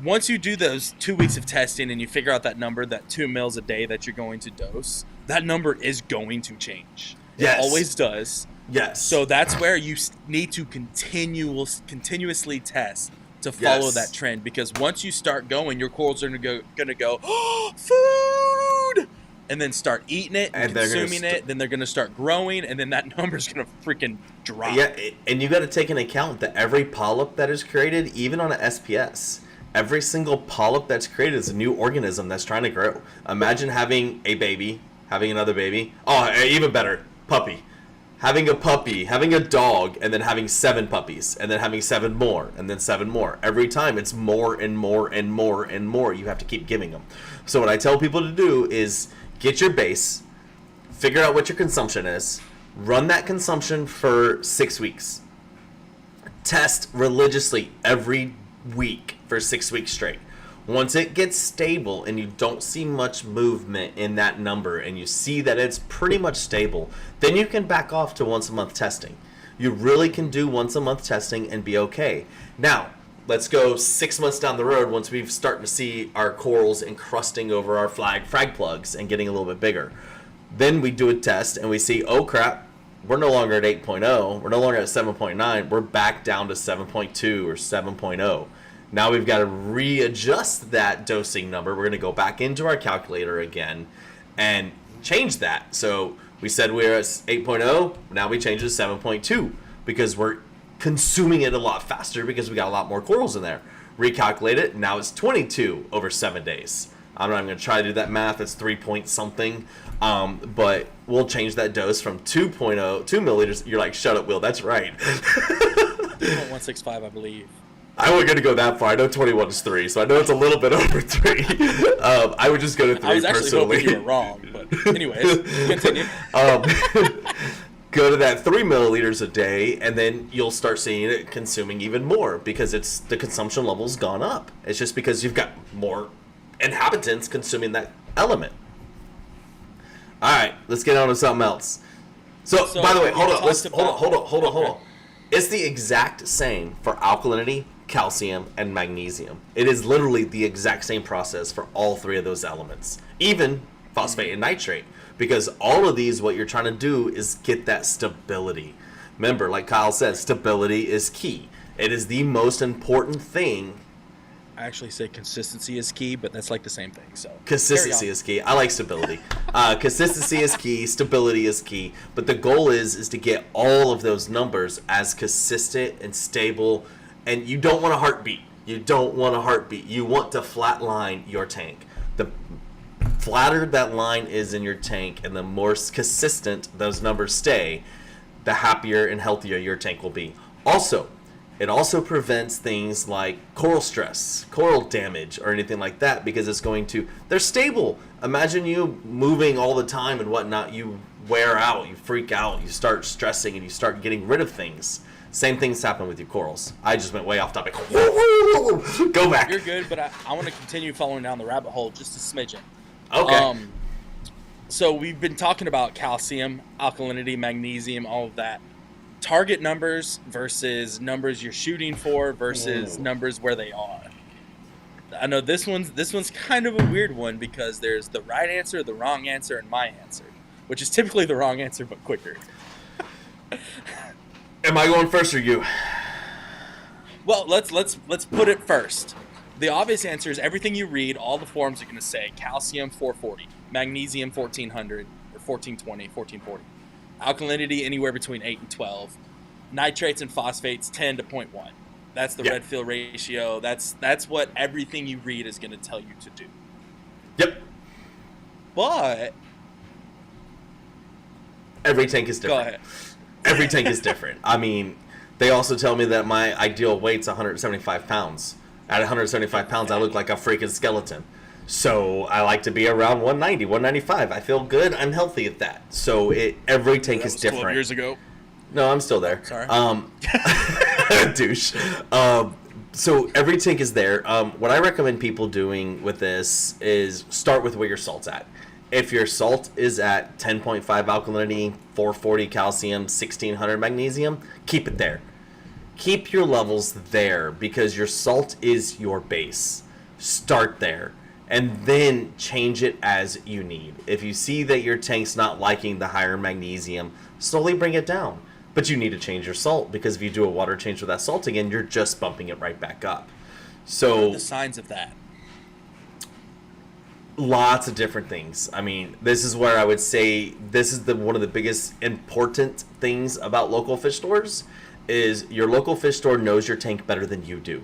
once you do those 2 weeks of testing and you figure out that number, that 2 mils a day that you're going to dose, that number is going to change. Yes. It always does. Yes. So that's where you need to continuously test to follow that trend. Because once you start going, your corals are going to go, oh, food! And then start eating it and consuming it. Then they're going to start growing, and then that number's going to freaking drop. Yeah, and you got to take into account that every polyp that is created, even on an SPS, every single polyp that's created is a new organism that's trying to grow. Imagine having a baby, having another baby. Oh, even better, puppy. Having a puppy, having a dog, and then having 7 puppies, and then having 7 more, and then 7 more. Every time it's more and more and more and more you have to keep giving them. So what I tell people to do is get your base, figure out what your consumption is, run that consumption for 6 weeks. Test religiously every week for 6 weeks straight. Once it gets stable and you don't see much movement in that number and you see that it's pretty much stable, then you can back off to once a month testing. You really can do once a month testing and be okay. Now, let's go 6 months down the road once we've started to see our corals encrusting over our frag plugs and getting a little bit bigger. Then we do a test and we see, oh crap, we're no longer at 8.0, we're no longer at 7.9, we're back down to 7.2 or 7.0. Now we've got to readjust that dosing number. We're going to go back into our calculator again and change that. So we said we were at 8.0, now we change it to 7.2 because we're consuming it a lot faster because we got a lot more corals in there. Recalculate it, now it's 22 over 7 days. I'm not even going to try to do that math, it's 3 point something. But we'll change that dose from 2 milliliters. You're like, shut up, Will, that's right. 2.165, I believe. I wasn't going to go that far. I know 21 is 3, so I know it's a little bit over 3. I would just go to 3 I was actually personally. hoping you were wrong, but anyways, continue. Go to that 3 milliliters a day, and then you'll start seeing it consuming even more because the consumption level's gone up. It's just because you've got more inhabitants consuming that element. All right, let's get on to something else. So by the way, hold on. It's the exact same for alkalinity, calcium, and magnesium. It is literally the exact same process for all three of those elements, even phosphate and nitrate, because all of these, what you're trying to do is get that stability. Remember, like Kyle said, stability is key. It is the most important thing. I actually say consistency is key, but that's like the same thing. So Consistency is key. I like stability. Consistency is key. Stability is key. But the goal is to get all of those numbers as consistent and stable. And you don't want a heartbeat. You don't want a heartbeat. You want to flatline your tank. The flatter that line is in your tank, and the more consistent those numbers stay, the happier and healthier your tank will be. Also, it also prevents things like coral stress, coral damage, or anything like that, because it's going to, they're stable. Imagine you moving all the time and whatnot, you wear out, you freak out, you start stressing, and you start getting rid of things. Same things happen with your corals. I just went way off topic. Go back. You're good, but I want to continue following down the rabbit hole just a smidgen. Okay. So we've been talking about calcium, alkalinity, magnesium, all of that. Target numbers versus numbers you're shooting for versus numbers where they are. I know this one's kind of a weird one, because there's the right answer, the wrong answer, and my answer, which is typically the wrong answer but quicker. Am I going first or you? Well, let's put it first. The obvious answer is everything you read, all the forums are going to say calcium 440, magnesium 1400 or 1420, 1440. Alkalinity anywhere between 8 and 12. Nitrates and phosphates 10 to 0.1. That's the red fill ratio. That's what everything you read is going to tell you to do. Yep. But every tank is different. Go ahead. Every tank is different. I mean, they also tell me that my ideal weight's 175 pounds. At 175 pounds, I look like a freaking skeleton. So I like to be around 190, 195. I feel good. I'm healthy at that. So every tank is different. 12 years ago. No, I'm still there. Sorry. Douche. So every tank is there. What I recommend people doing with this is start with where your salt's at. If your salt is at 10.5 alkalinity, 440 calcium, 1600 magnesium, keep it there. Keep your levels there, because your salt is your base. Start there. And then change it as you need. If you see that your tank's not liking the higher magnesium, slowly bring it down. But you need to change your salt, because if you do a water change with that salt again, you're just bumping it right back up. So what are the signs of that? Lots of different things. I mean, this is where I would say this is one of the biggest important things about local fish stores is your local fish store knows your tank better than you do.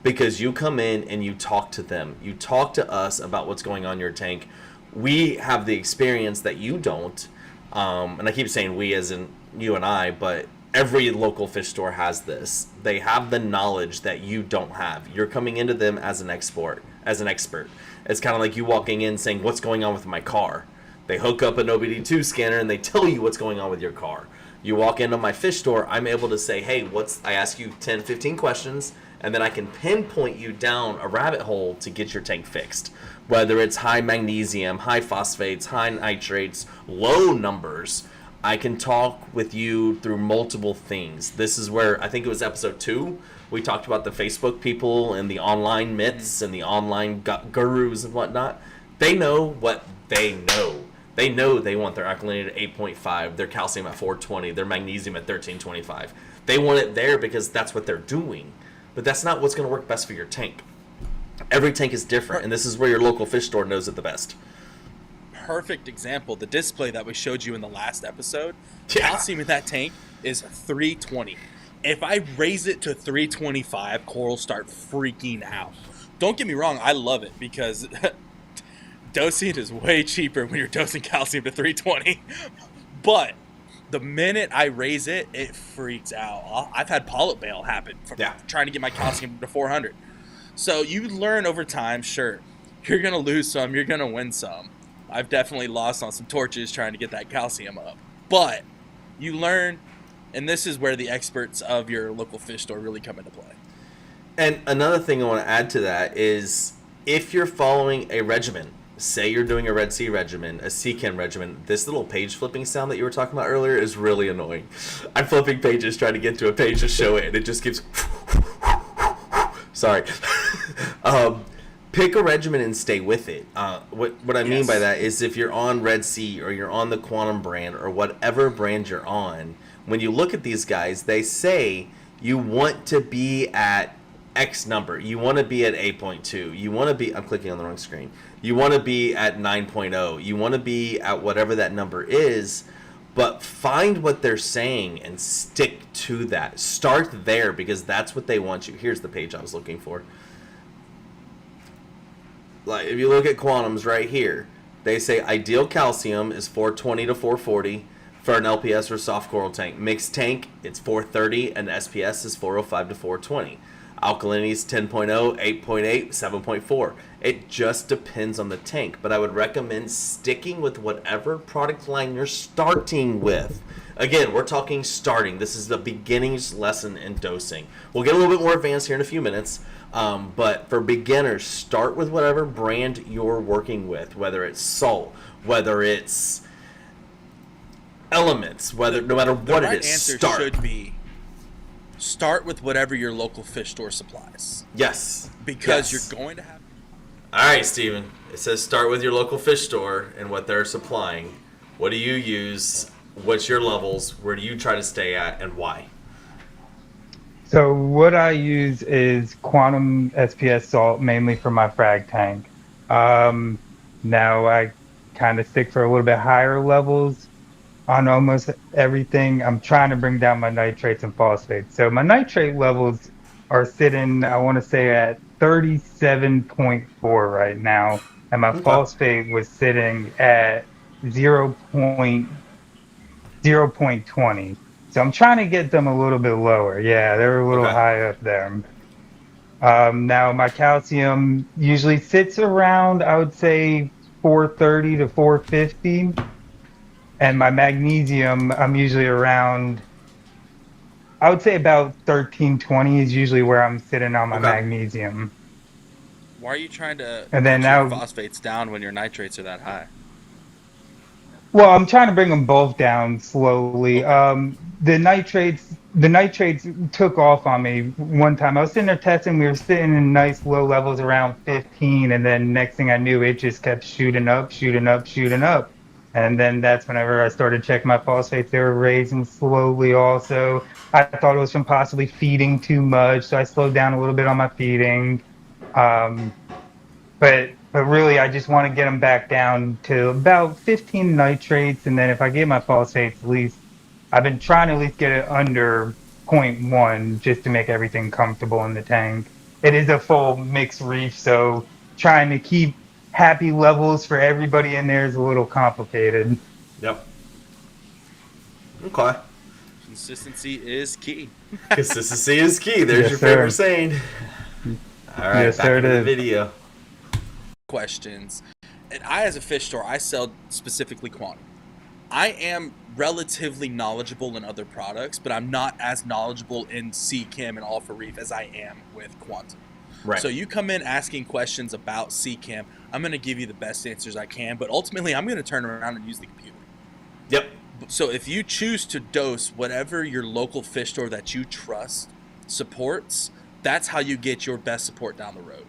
Because you come in and you talk to them. You talk to us about what's going on in your tank. We have the experience that you don't. And I keep saying we as in you and I, but every local fish store has this. They have the knowledge that you don't have. You're coming into them as an expert. It's kind of like you walking in saying, what's going on with my car? They hook up an OBD2 scanner and they tell you what's going on with your car. You walk into my fish store, I'm able to say, hey, I ask you 10, 15 questions, and then I can pinpoint you down a rabbit hole to get your tank fixed. Whether it's high magnesium, high phosphates, high nitrates, low numbers, I can talk with you through multiple things. This is where, I think it was episode 2, we talked about the Facebook people and the online myths and the online gurus and whatnot. They know what they know. They know they want their alkalinity at 8.5, their calcium at 420, their magnesium at 1325. They want it there because that's what they're doing. But that's not what's going to work best for your tank. Every tank is different, and this is where your local fish store knows it the best. Perfect example, the display that we showed you in the last episode, calcium in that tank is 320. If I raise it to 325, corals start freaking out. Don't get me wrong, I love it, because dosing is way cheaper when you're dosing calcium to 320. But the minute I raise it, it freaks out. I've had polyp bail happen from trying to get my calcium to 400. So you learn over time, sure, you're going to lose some, you're going to win some. I've definitely lost on some torches trying to get that calcium up. But you learn, and this is where the experts of your local fish store really come into play. And another thing I want to add to that is if you're following a regimen, say you're doing a Red Sea regimen, a Seachem regimen, this little page flipping sound that you were talking about earlier is really annoying. I'm flipping pages trying to get to a page to show it, and it just keeps... Sorry. Pick a regimen and stay with it. What I mean by that is if you're on Red Sea or you're on the Quantum brand or whatever brand you're on, when you look at these guys, they say you want to be at X number. You want to be at 8.2. You want to be... I'm clicking on the wrong screen. You want to be at 9.0. You want to be at whatever that number is, but find what they're saying and stick to that. Start there because that's what they want you. Here's the page I was looking for. Like if you look at Quantums right here, they say ideal calcium is 420 to 440 for an LPS or soft coral tank. Mixed tank, it's 430 and SPS is 405 to 420. Alkalinity is 10.0, 8.8, 7.4. It just depends on the tank, but I would recommend sticking with whatever product line you're starting with. Again, we're talking starting. This is the beginnings lesson in dosing. We'll get a little bit more advanced here in a few minutes, but for beginners, start with whatever brand you're working with, whether it's salt, whether it's elements, no matter what it is, answer start. Should be start with whatever your local fish store supplies. Yes. Because yes. you're going to have... All right, Steven. It says start with your local fish store and what they're supplying. What do you use? What's your levels? Where do you try to stay at and why? So what I use is Quantum SPS salt mainly for my frag tank. Now I kind of stick for a little bit higher levels on almost everything. I'm trying to bring down my nitrates and phosphates. So my nitrate levels are sitting, I want to say, at 37.4 right now. And my phosphate was sitting at 0.20. So I'm trying to get them a little bit lower. Yeah, they're a little high up there. Now my calcium usually sits around, I would say, 430 to 450. And my magnesium, I'm usually around, I would say about 1320 is usually where I'm sitting on my magnesium. Why are you trying to and then put now, your phosphates down when your nitrates are that high? Well, I'm trying to bring them both down slowly. The nitrates took off on me one time. I was sitting there testing. We were sitting in nice low levels around 15, and then next thing I knew, it just kept shooting up. And then that's whenever I started checking my phosphates. They were raising slowly also. I thought it was from possibly feeding too much, so I slowed down a little bit on my feeding. But really, I just want to get them back down to about 15 nitrates, and then if I get my phosphates, at least I've been trying to at least get it under 0.1 just to make everything comfortable in the tank. It is a full mixed reef, so trying to keep happy levels for everybody in there is a little complicated. Yep. Okay. Consistency is key. Consistency is key. There's Yes, your sir. favorite saying. All right, Yes, back sir, to it the is. video. Questions. And I, as a fish store, I sell specifically Quantum. I am relatively knowledgeable in other products, but I'm not as knowledgeable in Seachem and Alpha Reef as I am with Quantum. Right. So you come in asking questions about Seachem, I'm going to give you the best answers I can, but ultimately I'm going to turn around and use the computer. Yep. So if you choose to dose whatever your local fish store that you trust supports, that's how you get your best support down the road.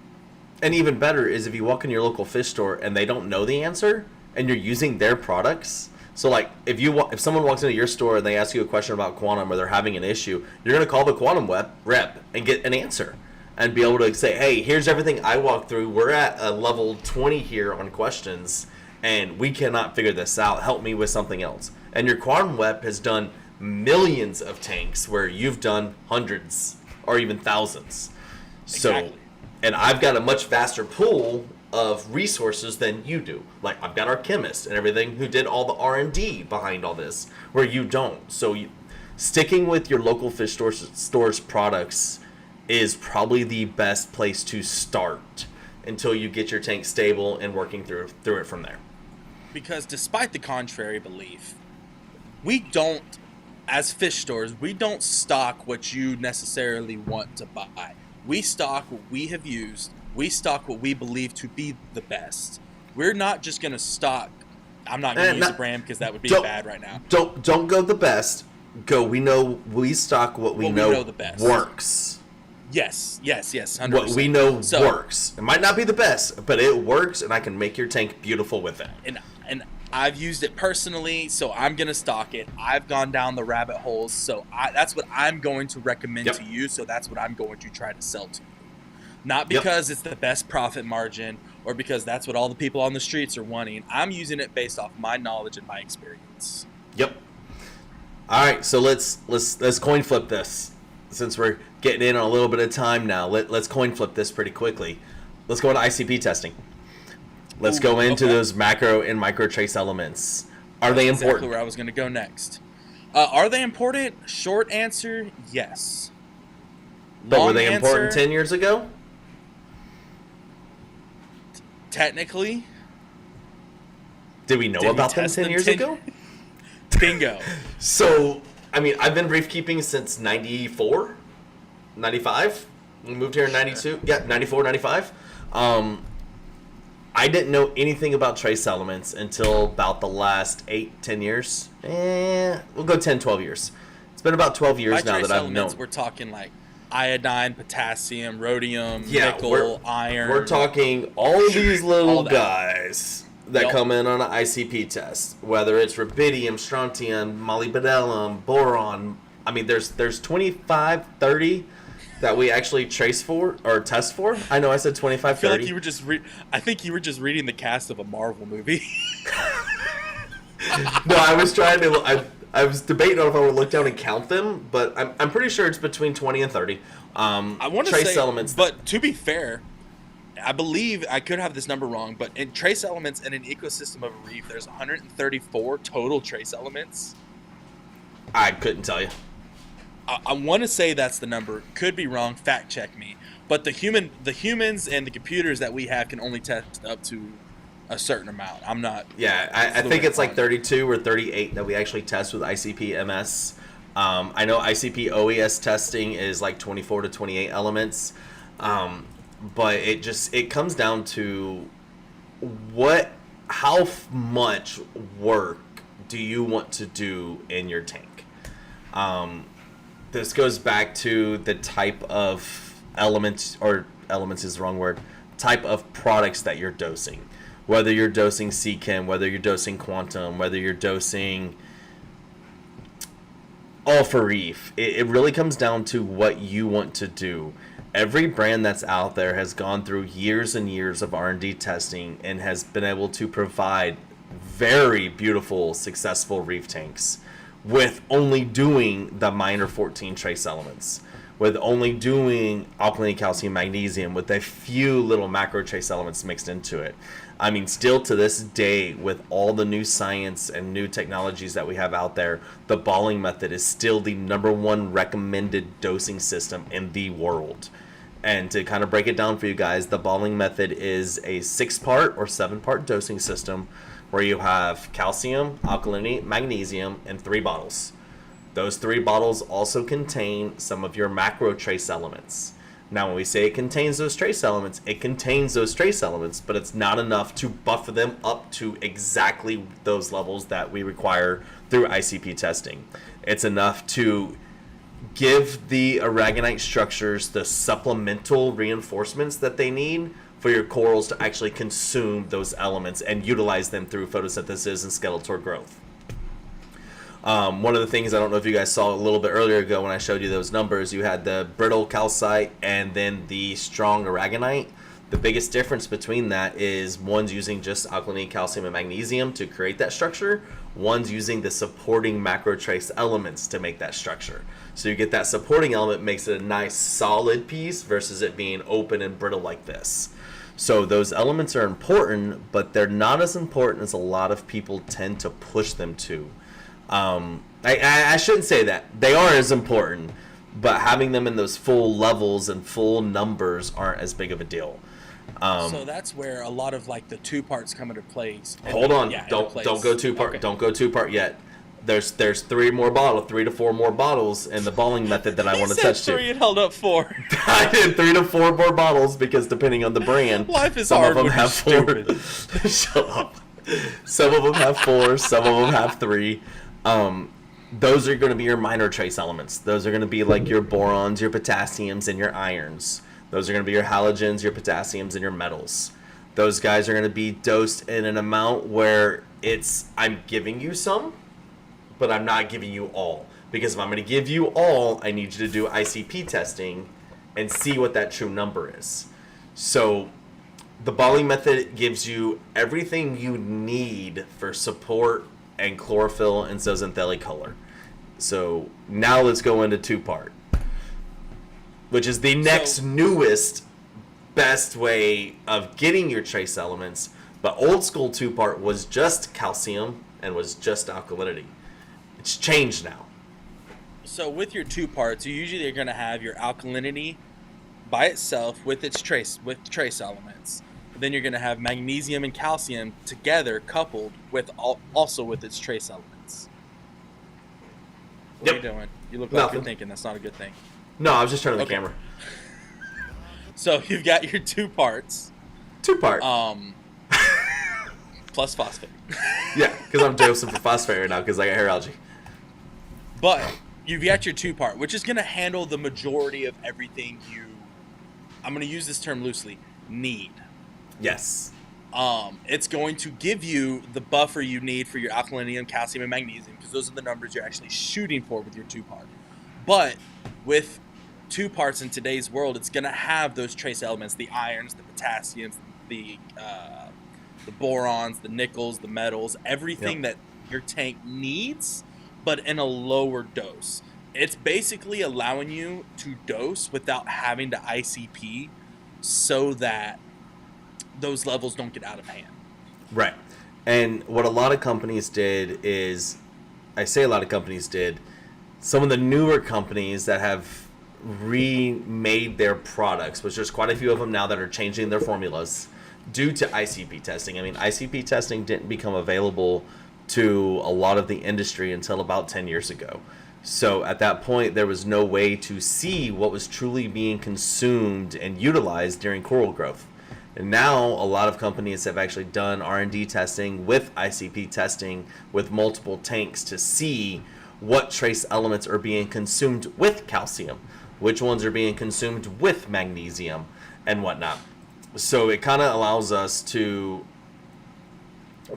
And even better is if you walk in your local fish store and they don't know the answer and you're using their products. So like if someone walks into your store and they ask you a question about Quantum or they're having an issue, you're going to call the Quantum rep and get an answer and be able to say, hey, here's everything I walked through. We're at a level 20 here on questions and we cannot figure this out. Help me with something else. And your Quantum rep has done millions of tanks where you've done hundreds or even thousands. Exactly. So, and I've got a much vaster pool of resources than you do. Like I've got our chemist and everything who did all the R&D behind all this, where you don't. So sticking with your local fish store's products is probably the best place to start until you get your tank stable and working through it from there. Because despite the contrary belief, we don't, as fish stores, we don't stock what you necessarily want to buy. We stock what we have used We stock what we believe to be the best. We're not just going to stock. I'm not going to use a brand because that would be bad right now. Don't go the best. Go. We stock what we know the best works. Yes. 100%. What we know works. It might not be the best, but it works, and I can make your tank beautiful with it. And I've used it personally, so I'm going to stock it. I've gone down the rabbit holes, so that's what I'm going to recommend to you, so that's what I'm going to try to sell to you. Not because it's the best profit margin or because that's what all the people on the streets are wanting. I'm using it based off my knowledge and my experience. Yep. All right, so let's coin flip this. Since we're getting in on a little bit of time now, let's coin flip this pretty quickly. Let's go into ICP testing. Let's go into those macro and micro trace elements. Are they important? Exactly where I was going to go next. Are they important? Short answer, yes. But were they important 10 years ago? Technically. Did we know about them 10 years ago? Bingo. So, I mean, I've been reef keeping since 94, 95. We moved here in 92. Yeah, 94, 95. I didn't know anything about trace elements until about the last 8-10 years. We'll go 10-12 years. It's been about 12 years now that I've known. We're talking like iodine, potassium, rhodium, nickel, iron. We're talking all these little guys that come in on an ICP test, whether it's rubidium, strontium, molybdenum, boron. I mean, there's 25, 30 that we actually trace for or test for. I know I said 25, 30. I feel like you were just I think you were just reading the cast of a Marvel movie. No, I was trying to. I was debating on if I would look down and count them, but I'm pretty sure it's between 20 and 30. I want to trace say, elements. But to be fair, I believe I could have this number wrong, but in trace elements in an ecosystem of a reef, there's 134 total trace elements. I couldn't tell you. I want to say that's the number. Could be wrong. Fact check me. But the humans and the computers that we have can only test up to a certain amount. I'm not. Yeah, I think it's like 32 or 38 that we actually test with ICP MS. I know ICP OES testing is like 24 to 28 elements. But it comes down to how much work do you want to do in your tank? This goes back to the type of elements is the wrong word, type of products that you're dosing. Whether you're dosing C-Chem, whether you're dosing Quantum, whether you're dosing all for reef. It really comes down to what you want to do. Every brand that's out there has gone through years and years of R&D testing and has been able to provide very beautiful, successful reef tanks with only doing the minor 14 trace elements, with only doing alkaline, calcium, magnesium, with a few little macro trace elements mixed into it. I mean, still to this day, with all the new science and new technologies that we have out there, the balling method is still the #1 recommended dosing system in the world. And to kind of break it down for you guys, the balling method is a 6-part or 7-part dosing system where you have calcium, alkalinity, magnesium, and 3 bottles. Those 3 bottles also contain some of your macro trace elements. Now, when we say it contains those trace elements, it contains those trace elements, but it's not enough to buffer them up to exactly those levels that we require through ICP testing. It's enough to give the aragonite structures the supplemental reinforcements that they need for your corals to actually consume those elements and utilize them through photosynthesis and skeletal growth. One of the things, I don't know if you guys saw a little bit earlier ago when I showed you those numbers, you had the brittle calcite and then the strong aragonite. The biggest difference between that is one's using just alkalinity, calcium, and magnesium to create that structure. One's using the supporting macro trace elements to make that structure. So you get that supporting element, makes it a nice solid piece versus it being open and brittle like this. So those elements are important, but they're not as important as a lot of people tend to push them to. I shouldn't say that. They are as important, but having them in those full levels and full numbers aren't as big of a deal. So that's where a lot of like the 2 parts come into place. Hold on, don't go 2-part. Okay. Don't go 2-part yet. There's 3 to 4 more bottles in the balling method that I want to said touch 3 to. and held up 4. I did 3 to 4 more bottles because depending on the brand, Life is some hard of them when have you're 4. Shut up. Some of them have 4. Some of them have 3. Those are going to be your minor trace elements. Those are going to be like your borons, your potassiums, and your irons. Those are going to be your halogens, your potassiums, and your metals. Those guys are going to be dosed in an amount where I'm giving you some, but I'm not giving you all. Because if I'm going to give you all, I need you to do ICP testing and see what that true number is. So the balling method gives you everything you need for support and chlorophyll and zooxanthellae color. So now let's go into 2-part, which is the next newest best way of getting your trace elements. But old school 2-part was just calcium and was just alkalinity. It's changed now. So with your 2 parts, you usually are going to have your alkalinity by itself with trace elements. Then you're going to have magnesium and calcium together, coupled with also with its trace elements. What are you doing? You look like you're thinking that's not a good thing. No, I was just turning the camera. So you've got your 2 parts. 2-part. Plus phosphate. Yeah, because I'm dosing for phosphate right now because I got hair algae. But you've got your 2-part, which is going to handle the majority of everything I'm going to use this term loosely, need. Yes. It's going to give you the buffer you need for your alkalinity, calcium, and magnesium, because those are the numbers you're actually shooting for with your 2-part. But with 2 parts in today's world, it's going to have those trace elements, the irons, the potassiums, the borons, the nickels, the metals, everything that your tank needs, but in a lower dose. It's basically allowing you to dose without having to ICP so that those levels don't get out of hand. Right. And what a lot of companies did is, I say a lot of companies did, some of the newer companies that have remade their products, which there's quite a few of them now that are changing their formulas due to ICP testing. I mean, ICP testing didn't become available to a lot of the industry until about 10 years ago. So at that point, there was no way to see what was truly being consumed and utilized during coral growth. And now a lot of companies have actually done R&D testing with ICP testing with multiple tanks to see what trace elements are being consumed with calcium, which ones are being consumed with magnesium and whatnot. So it kind of allows us to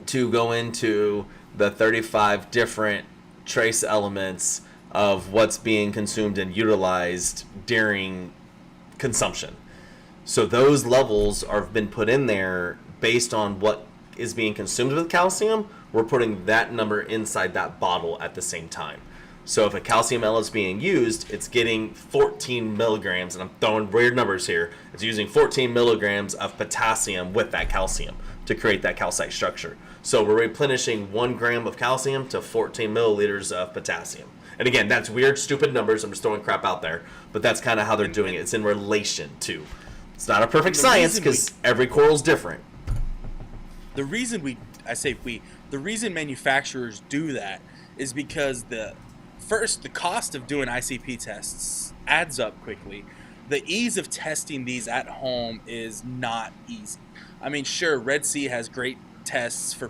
go into the 35 different trace elements of what's being consumed and utilized during consumption. So those levels have been put in there based on what is being consumed with calcium. We're putting that number inside that bottle at the same time. So if a calcium L is being used, it's getting 14 milligrams, and I'm throwing weird numbers here. It's using 14 milligrams of potassium with that calcium to create that calcite structure. So we're replenishing 1 gram of calcium to 14 milliliters of potassium. And again, that's weird, stupid numbers. I'm just throwing crap out there. But that's kind of how they're doing it. It's in relation to. It's not a perfect science because every coral's different. The reason the reason manufacturers do that is because the cost of doing ICP tests adds up quickly. The ease of testing these at home is not easy. I mean, sure, Red Sea has great tests for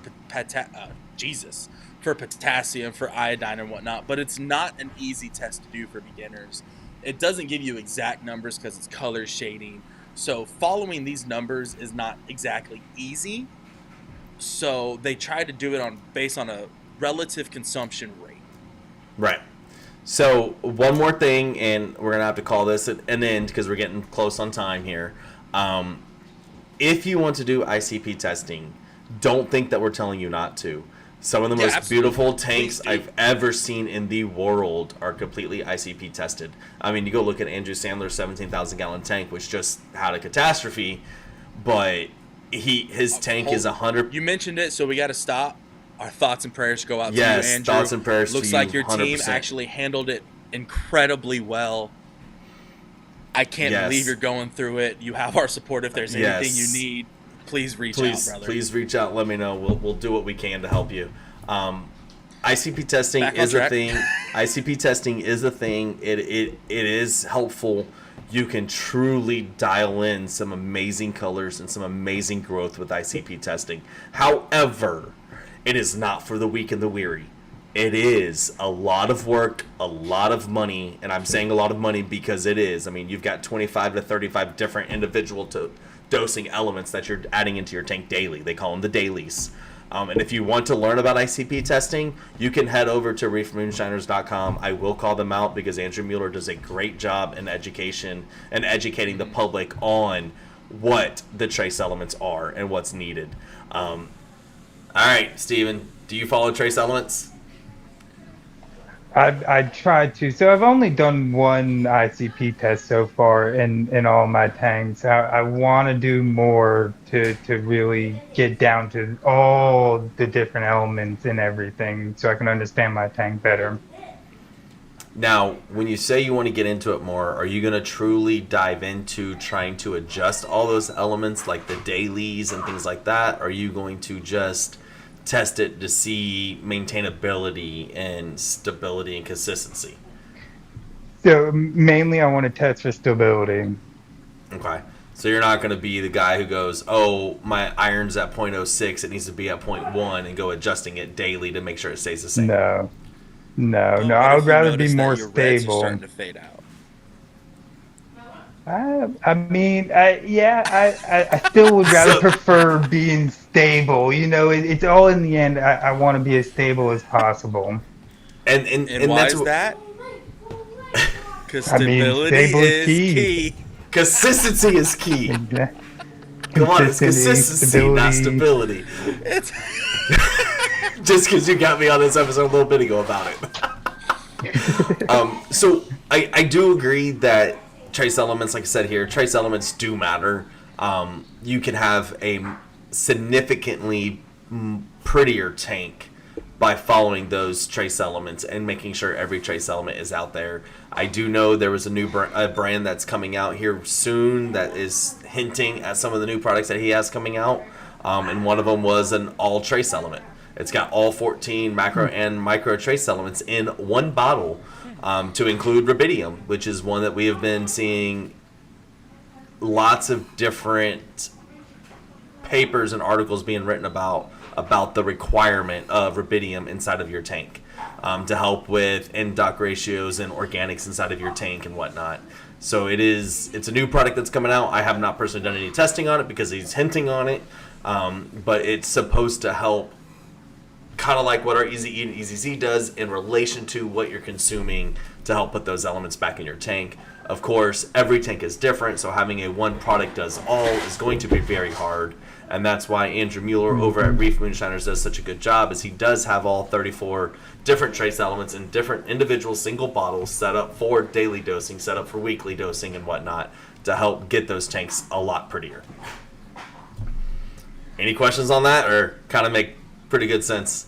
potassium, for iodine and whatnot, but it's not an easy test to do for beginners. It doesn't give you exact numbers because it's color shading. So following these numbers is not exactly easy. So they try to do it based on a relative consumption rate. Right. So one more thing, and we're going to have to call this an end because we're getting close on time here. If you want to do ICP testing, don't think that we're telling you not to. Some of the most beautiful tanks I've ever seen in the world are completely ICP tested. I mean, you go look at Andrew Sandler's 17,000 gallon tank, which just had a catastrophe, but his tank is 100. You mentioned it, so we got to stop. Our thoughts and prayers go out to you, Yes, Andrew. thoughts and prayers Looks to you, like your team 100%. actually handled it incredibly well. I can't believe you're going through it. You have our support if there's anything you need. Please reach out, brother. Please reach out. Let me know. We'll do what we can to help you. ICP testing Back on is a track. thing. ICP testing is a thing. It is helpful. You can truly dial in some amazing colors and some amazing growth with ICP testing. However, it is not for the weak and the weary. It is a lot of work, a lot of money, and I'm saying a lot of money because it is. I mean, you've got 25 to 35 different individual dosing elements that you're adding into your tank daily. They call them the dailies. And if you want to learn about ICP testing, you can head over to reefmoonshiners.com. I will call them out because Andrew Mueller does a great job in education and educating the public on what the trace elements are and what's needed. All right, Steven, do you follow trace elements? I tried to. So I've only done one ICP test so far in all my tanks. I want to do more to really get down to all the different elements and everything so I can understand my tank better. Now, when you say you want to get into it more, are you going to truly dive into trying to adjust all those elements like the dailies and things like that? Or are you going to just test it to see maintainability and stability and consistency? So mainly I want to test for stability. Okay. So you're not going to be the guy who goes, oh, my iron's at 0.06, it needs to be at 0.1, and go adjusting it daily to make sure it stays the same. No. Well, what I if would you rather notice be that more your reds are stable. starting to fade out? I still would rather prefer being stable. You know, it's all in the end. I want to be as stable as possible. And why that's is that? Because I mean, stability stable is is key. key. Consistency is key. Come on, it's Consistency, consistency, not stability. It's Just because you got me on this episode a little bit ago about it. So I do agree that trace elements, like I said here, trace elements do matter. You can have a significantly prettier tank by following those trace elements and making sure every trace element is out there. I do know there was a new brand that's coming out here soon that is hinting at some of the new products that he has coming out. And one of them was an all trace element. It's got all 14 macro and micro trace elements in one bottle, to include rubidium, which is one that we have been seeing lots of different papers and articles being written about the requirement of rubidium inside of your tank, to help with end-dock ratios and organics inside of your tank and whatnot. So it's a new product that's coming out. I have not personally done any testing on it because he's hinting on it, but it's supposed to help, kind of like what our Easy E and Easy Z does in relation to what you're consuming, to help put those elements back in your tank. Of course, every tank is different, so having a one product does all is going to be very hard, and that's why Andrew Mueller over at Reef Moonshiners does such a good job, is he does have all 34 different trace elements in different individual single bottles set up for daily dosing, set up for weekly dosing and whatnot, to help get those tanks a lot prettier. Any questions on that, or kind of make pretty good sense?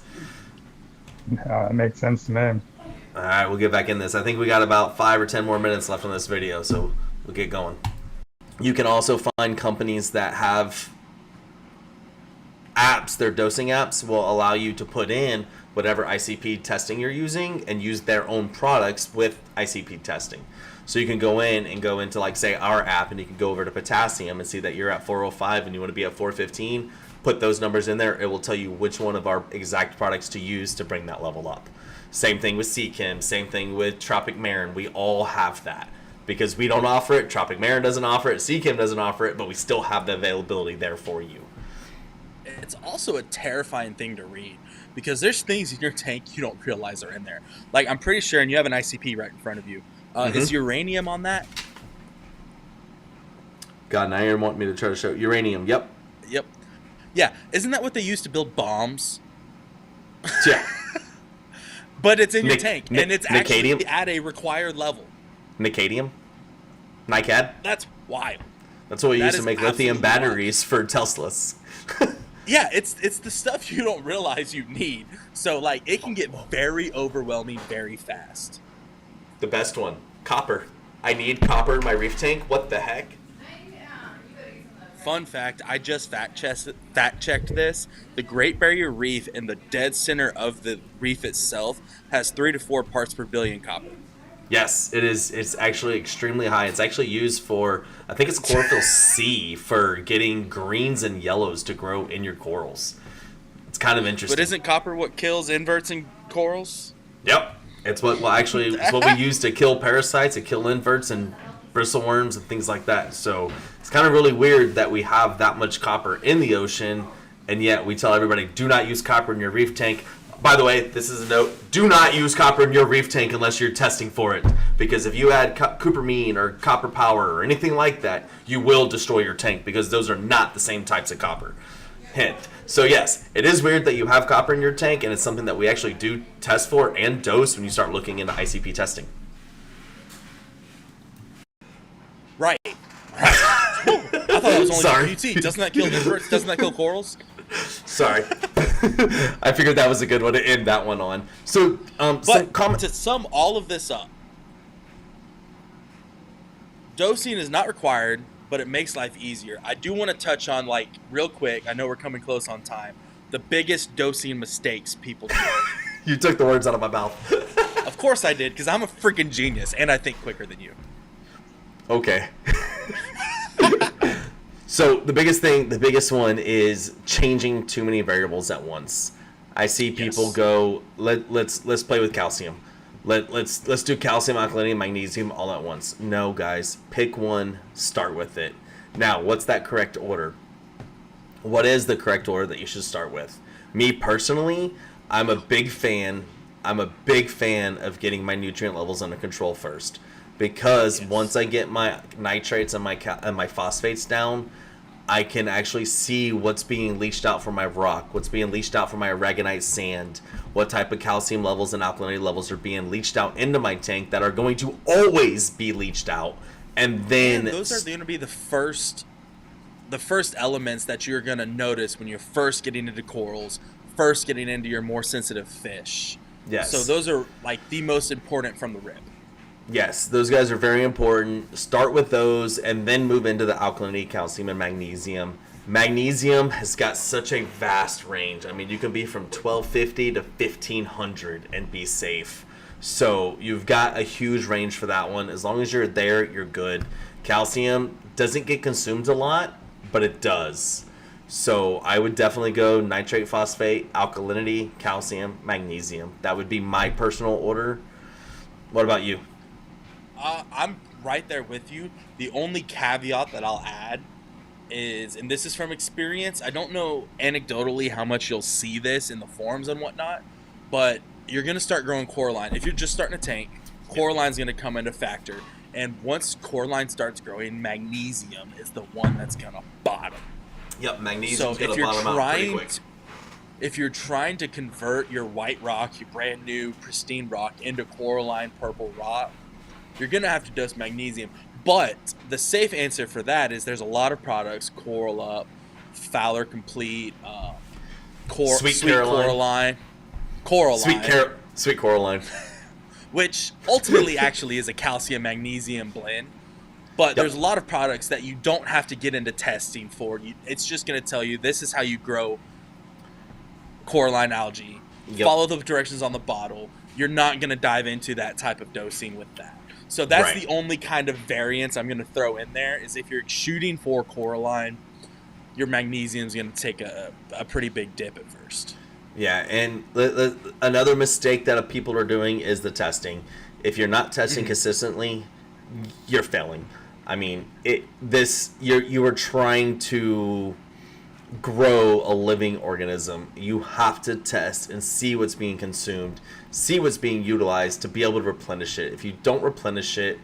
That makes sense to me. All right, we'll get back in this. I think we got about 5 or 10 more minutes left on this video, so we'll get going. You can also find companies that have apps, their dosing apps will allow you to put in whatever ICP testing you're using and use their own products with ICP testing. So you can go in and go into, like, say, our app, and you can go over to potassium and see that you're at 405 and you want to be at 415. Put those numbers in there. It will tell you which one of our exact products to use to bring that level up. Same thing with Seachem. Same thing with Tropic Marin. We all have that. Because we don't offer it, Tropic Marin doesn't offer it, Seachem doesn't offer it, but we still have the availability there for you. It's also a terrifying thing to read, because there's things in your tank you don't realize are in there. Like, I'm pretty sure, and you have an ICP right in front of you. Is uranium on that? God, now you want me to try to show uranium. Yep. Yep. Yeah, isn't that what they use to build bombs? Yeah. But it's in your tank, and it's Nicadium? actually at a required level. Nicadium? NiCad? That's wild. That's what we That use to is make lithium absolutely batteries for Teslas. Yeah, it's the stuff you don't realize you need. So, like, it can get very overwhelming very fast. The best one, copper. I need copper in my reef tank. What the heck? Fun fact, I just fact checked this. The Great Barrier Reef in the dead center of the reef itself has 3 to 4 parts per billion copper. Yes, it is. It's actually extremely high. It's actually used for, I think it's chlorophyll C, for getting greens and yellows to grow in your corals. It's kind of interesting. But isn't copper what kills inverts in corals? Yep. It's what we use to kill parasites, to kill inverts and bristleworms and things like that. So it's kind of really weird that we have that much copper in the ocean, and yet we tell everybody, do not use copper in your reef tank. By the way, this is a note, do not use copper in your reef tank unless you're testing for it. Because if you add coppermine or copper power or anything like that, you will destroy your tank, because those are not the same types of copper. Hint. So yes, it is weird that you have copper in your tank, and it's something that we actually do test for and dose when you start looking into ICP testing. Right. I thought it was only Sorry. WT. Doesn't that kill inverts? Doesn't that kill corals? Sorry. I figured that was a good one to end that one on. So, To sum all of this up, dosing is not required, but it makes life easier. I do want to touch on, real quick, I know we're coming close on time, the biggest dosing mistakes people do. You took the words out of my mouth. Of course I did, because I'm a freaking genius, and I think quicker than you. Okay. So the biggest one is changing too many variables at once. I see people go, let's play with calcium. Let's do calcium, alkalinity, magnesium all at once. No, guys, pick one, start with it. Now, what's that correct order? What is the correct order that you should start with? Me personally, I'm a big fan of getting my nutrient levels under control first, because once I get my nitrates and my phosphates down, I can actually see what's being leached out from my rock, what's being leached out from my aragonite sand, what type of calcium levels and alkalinity levels are being leached out into my tank that are going to always be leached out. And then those are going to be the first elements that you're going to notice when you're first getting into corals, first getting into your more sensitive fish. Yes. So those are the most important from the rip. Yes, those guys are very important. Start with those and then move into the alkalinity, calcium, and magnesium. Magnesium has got such a vast range. I mean, you can be from 1250 to 1500 and be safe. So you've got a huge range for that one. As long as you're there, you're good. Calcium doesn't get consumed a lot, but it does. So I would definitely go nitrate, phosphate, alkalinity, calcium, magnesium. That would be my personal order. What about you? I'm right there with you. The only caveat that I'll add is, and this is from experience, I don't know anecdotally how much you'll see this in the forums and whatnot, but you're going to start growing coralline. If you're just starting a tank, coralline's going to come into factor. And once coralline starts growing, magnesium is the one that's going to bottom. Yep, magnesium's going So to bottom out pretty quick. If you're trying to convert your white rock, your brand new pristine rock, into coralline purple rock, you're going to have to dose magnesium. But the safe answer for that is there's a lot of products, Coral Up, Fowler Complete, Sweet Coraline, Sweet Coraline. which ultimately actually is a calcium-magnesium blend. But there's a lot of products that you don't have to get into testing for. It's just going to tell you this is how you grow coralline algae. Follow the directions on the bottle. You're not going to dive into that type of dosing with that. So that's the only kind of variance I'm going to throw in there, is if you're shooting for coralline, your magnesium is going to take a pretty big dip at first. Yeah, and another mistake that people are doing is the testing. If you're not testing consistently, you're failing. I mean, you are trying to grow a living organism. You have to test and see what's being consumed, see what's being utilized to be able to replenish it. If you don't replenish it,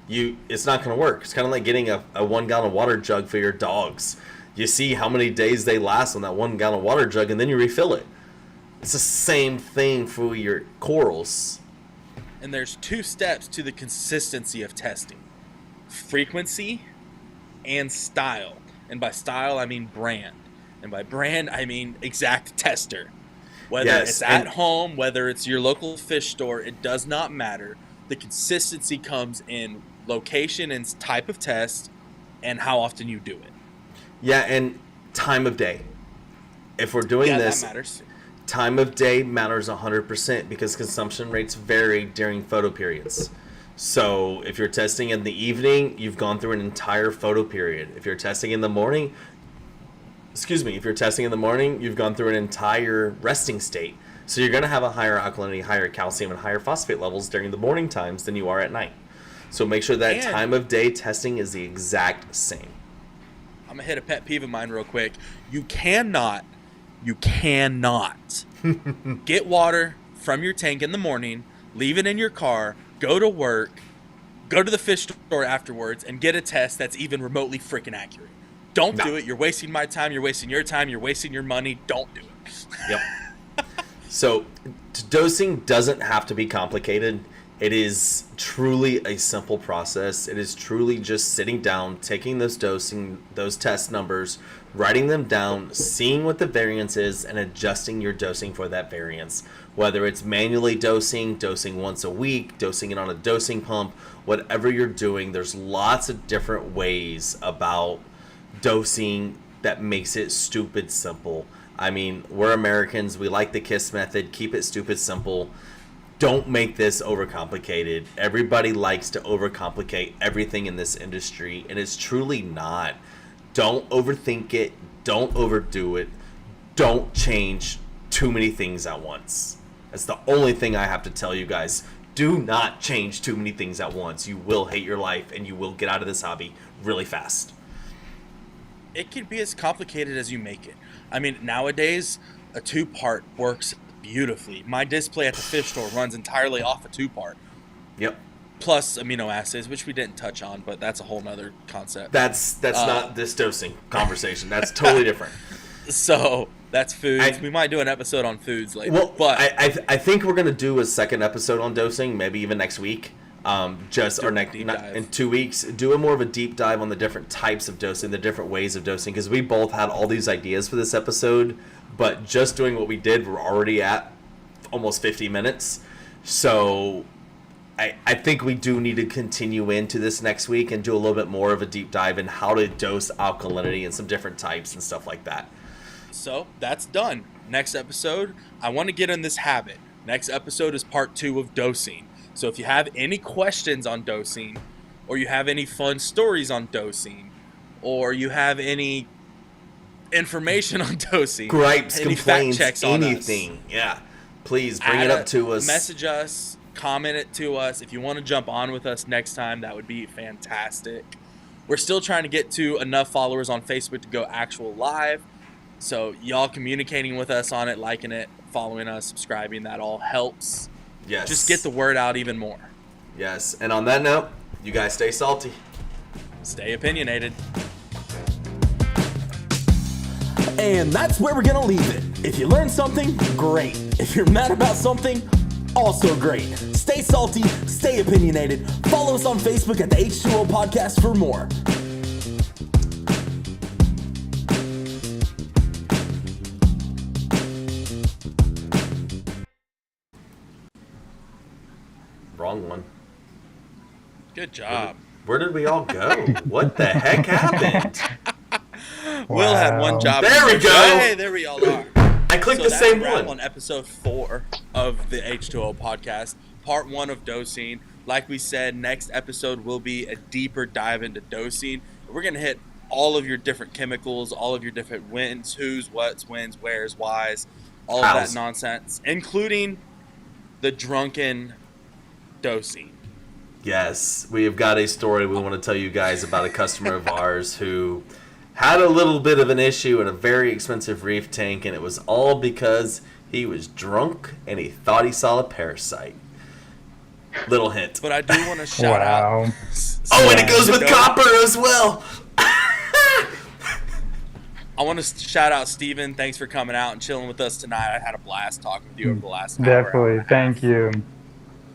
it's not going to work. It's kind of like getting a 1 gallon water jug for your dogs. You see how many days they last on that 1 gallon water jug, and then you refill it. It's the same thing for your corals. And there's 2 steps to the consistency of testing: frequency and style. And by style, I mean brand. And by brand, I mean exact tester. Whether it's at home, whether it's your local fish store, it does not matter. The consistency comes in location and type of test and how often you do it. Yeah, and time of day. If we're doing this, that matters. time of day matters 100% because consumption rates vary during photo periods. So if you're testing in the evening, you've gone through an entire photo period. If you're testing in the morning, if you're testing in the morning, you've gone through an entire resting state. So you're going to have a higher alkalinity, higher calcium, and higher phosphate levels during the morning times than you are at night. So make sure that time of day testing is the exact same. I'm going to hit a pet peeve of mine real quick. You cannot get water from your tank in the morning, leave it in your car, go to work, go to the fish store afterwards, and get a test that's even remotely freaking accurate. Don't do it. You're wasting my time. You're wasting your time. You're wasting your money. Don't do it. Yep. So dosing doesn't have to be complicated. It is truly a simple process. It is truly just sitting down, taking those test numbers, writing them down, seeing what the variance is, and adjusting your dosing for that variance. Whether it's manually dosing once a week, dosing it on a dosing pump, whatever you're doing, there's lots of different ways about dosing that makes it stupid simple. I mean, we're Americans. We like the KISS method. Keep it stupid simple. Don't make this overcomplicated. Everybody likes to overcomplicate everything in this industry, and it's truly not. Don't overthink it. Don't overdo it. Don't change too many things at once. That's the only thing I have to tell you guys. Do not change too many things at once. You will hate your life, and you will get out of this hobby really fast. It can be as complicated as you make it. I mean, nowadays, a 2-part works beautifully. My display at the fish store runs entirely off a 2-part. Yep. Plus amino acids, which we didn't touch on, but that's a whole nother concept. That's not this dosing conversation. That's totally different. So that's foods. We might do an episode on foods later. Well, but I think we're gonna do a second episode on dosing, maybe even next week. In 2 weeks, do a more of a deep dive on the different types of dosing, the different ways of dosing, because we both had all these ideas for this episode, but just doing what we did, we're already at almost 50 minutes. So I think we do need to continue into this next week and do a little bit more of a deep dive in how to dose alkalinity and some different types and stuff like that. So that's done. Next episode, I want to get in this habit. Next episode is part 2 of dosing. So if you have any questions on dosing, or you have any fun stories on dosing, or you have any information on dosing, gripes, any complaints, fact checks on anything, please bring it up to us. Message us, comment it to us. If you want to jump on with us next time, that would be fantastic. We're still trying to get to enough followers on Facebook to go actual live. So y'all communicating with us on it, liking it, following us, subscribing, that all helps. Yes. Just get the word out even more. Yes. And on that note, you guys stay salty. Stay opinionated. And that's where we're going to leave it. If you learned something, great. If you're mad about something, also great. Stay salty, stay opinionated. Follow us on Facebook at the H2O Podcast for more. Wrong one. Good job. Where did we all go? What the heck happened? Will had one job. There we go. Hey, there we all are. I clicked the same one. On episode 4 of the H2O podcast, part 1 of dosing. Like we said, next episode will be a deeper dive into dosing. We're going to hit all of your different chemicals, all of your different whens, who's, what's, whens, where's, why's, all of that nonsense, including the drunken dosing. Yes, we have got a story we want to tell you guys about a customer of ours who had a little bit of an issue in a very expensive reef tank, and it was all because he was drunk and he thought he saw a parasite. Little hint. But I do want to shout out. Oh, and it goes with copper as well. I want to shout out Steven. Thanks for coming out and chilling with us tonight. I had a blast talking with you over the last hour. Definitely. Thank you.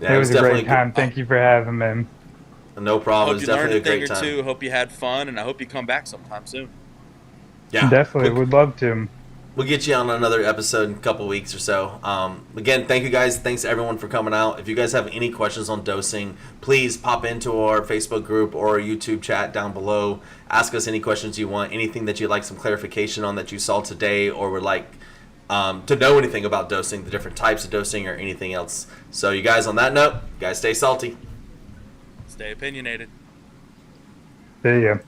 Yeah, it was a great time. Thank you for having me. No problem. Hope It was you learned definitely a thing great or time. two. Hope you had fun, and I hope you come back sometime soon. Yeah, Definitely. Would love to. we'll get you on another episode in a couple weeks or so. Again, thank you guys. Thanks to everyone for coming out. If you guys have any questions on dosing, please pop into our Facebook group or our YouTube chat down below. Ask us any questions you want, anything that you'd like some clarification on that you saw today or would like to know anything about dosing, the different types of dosing or anything else. So you guys, on that note, guys, stay salty. Stay opinionated. There you go.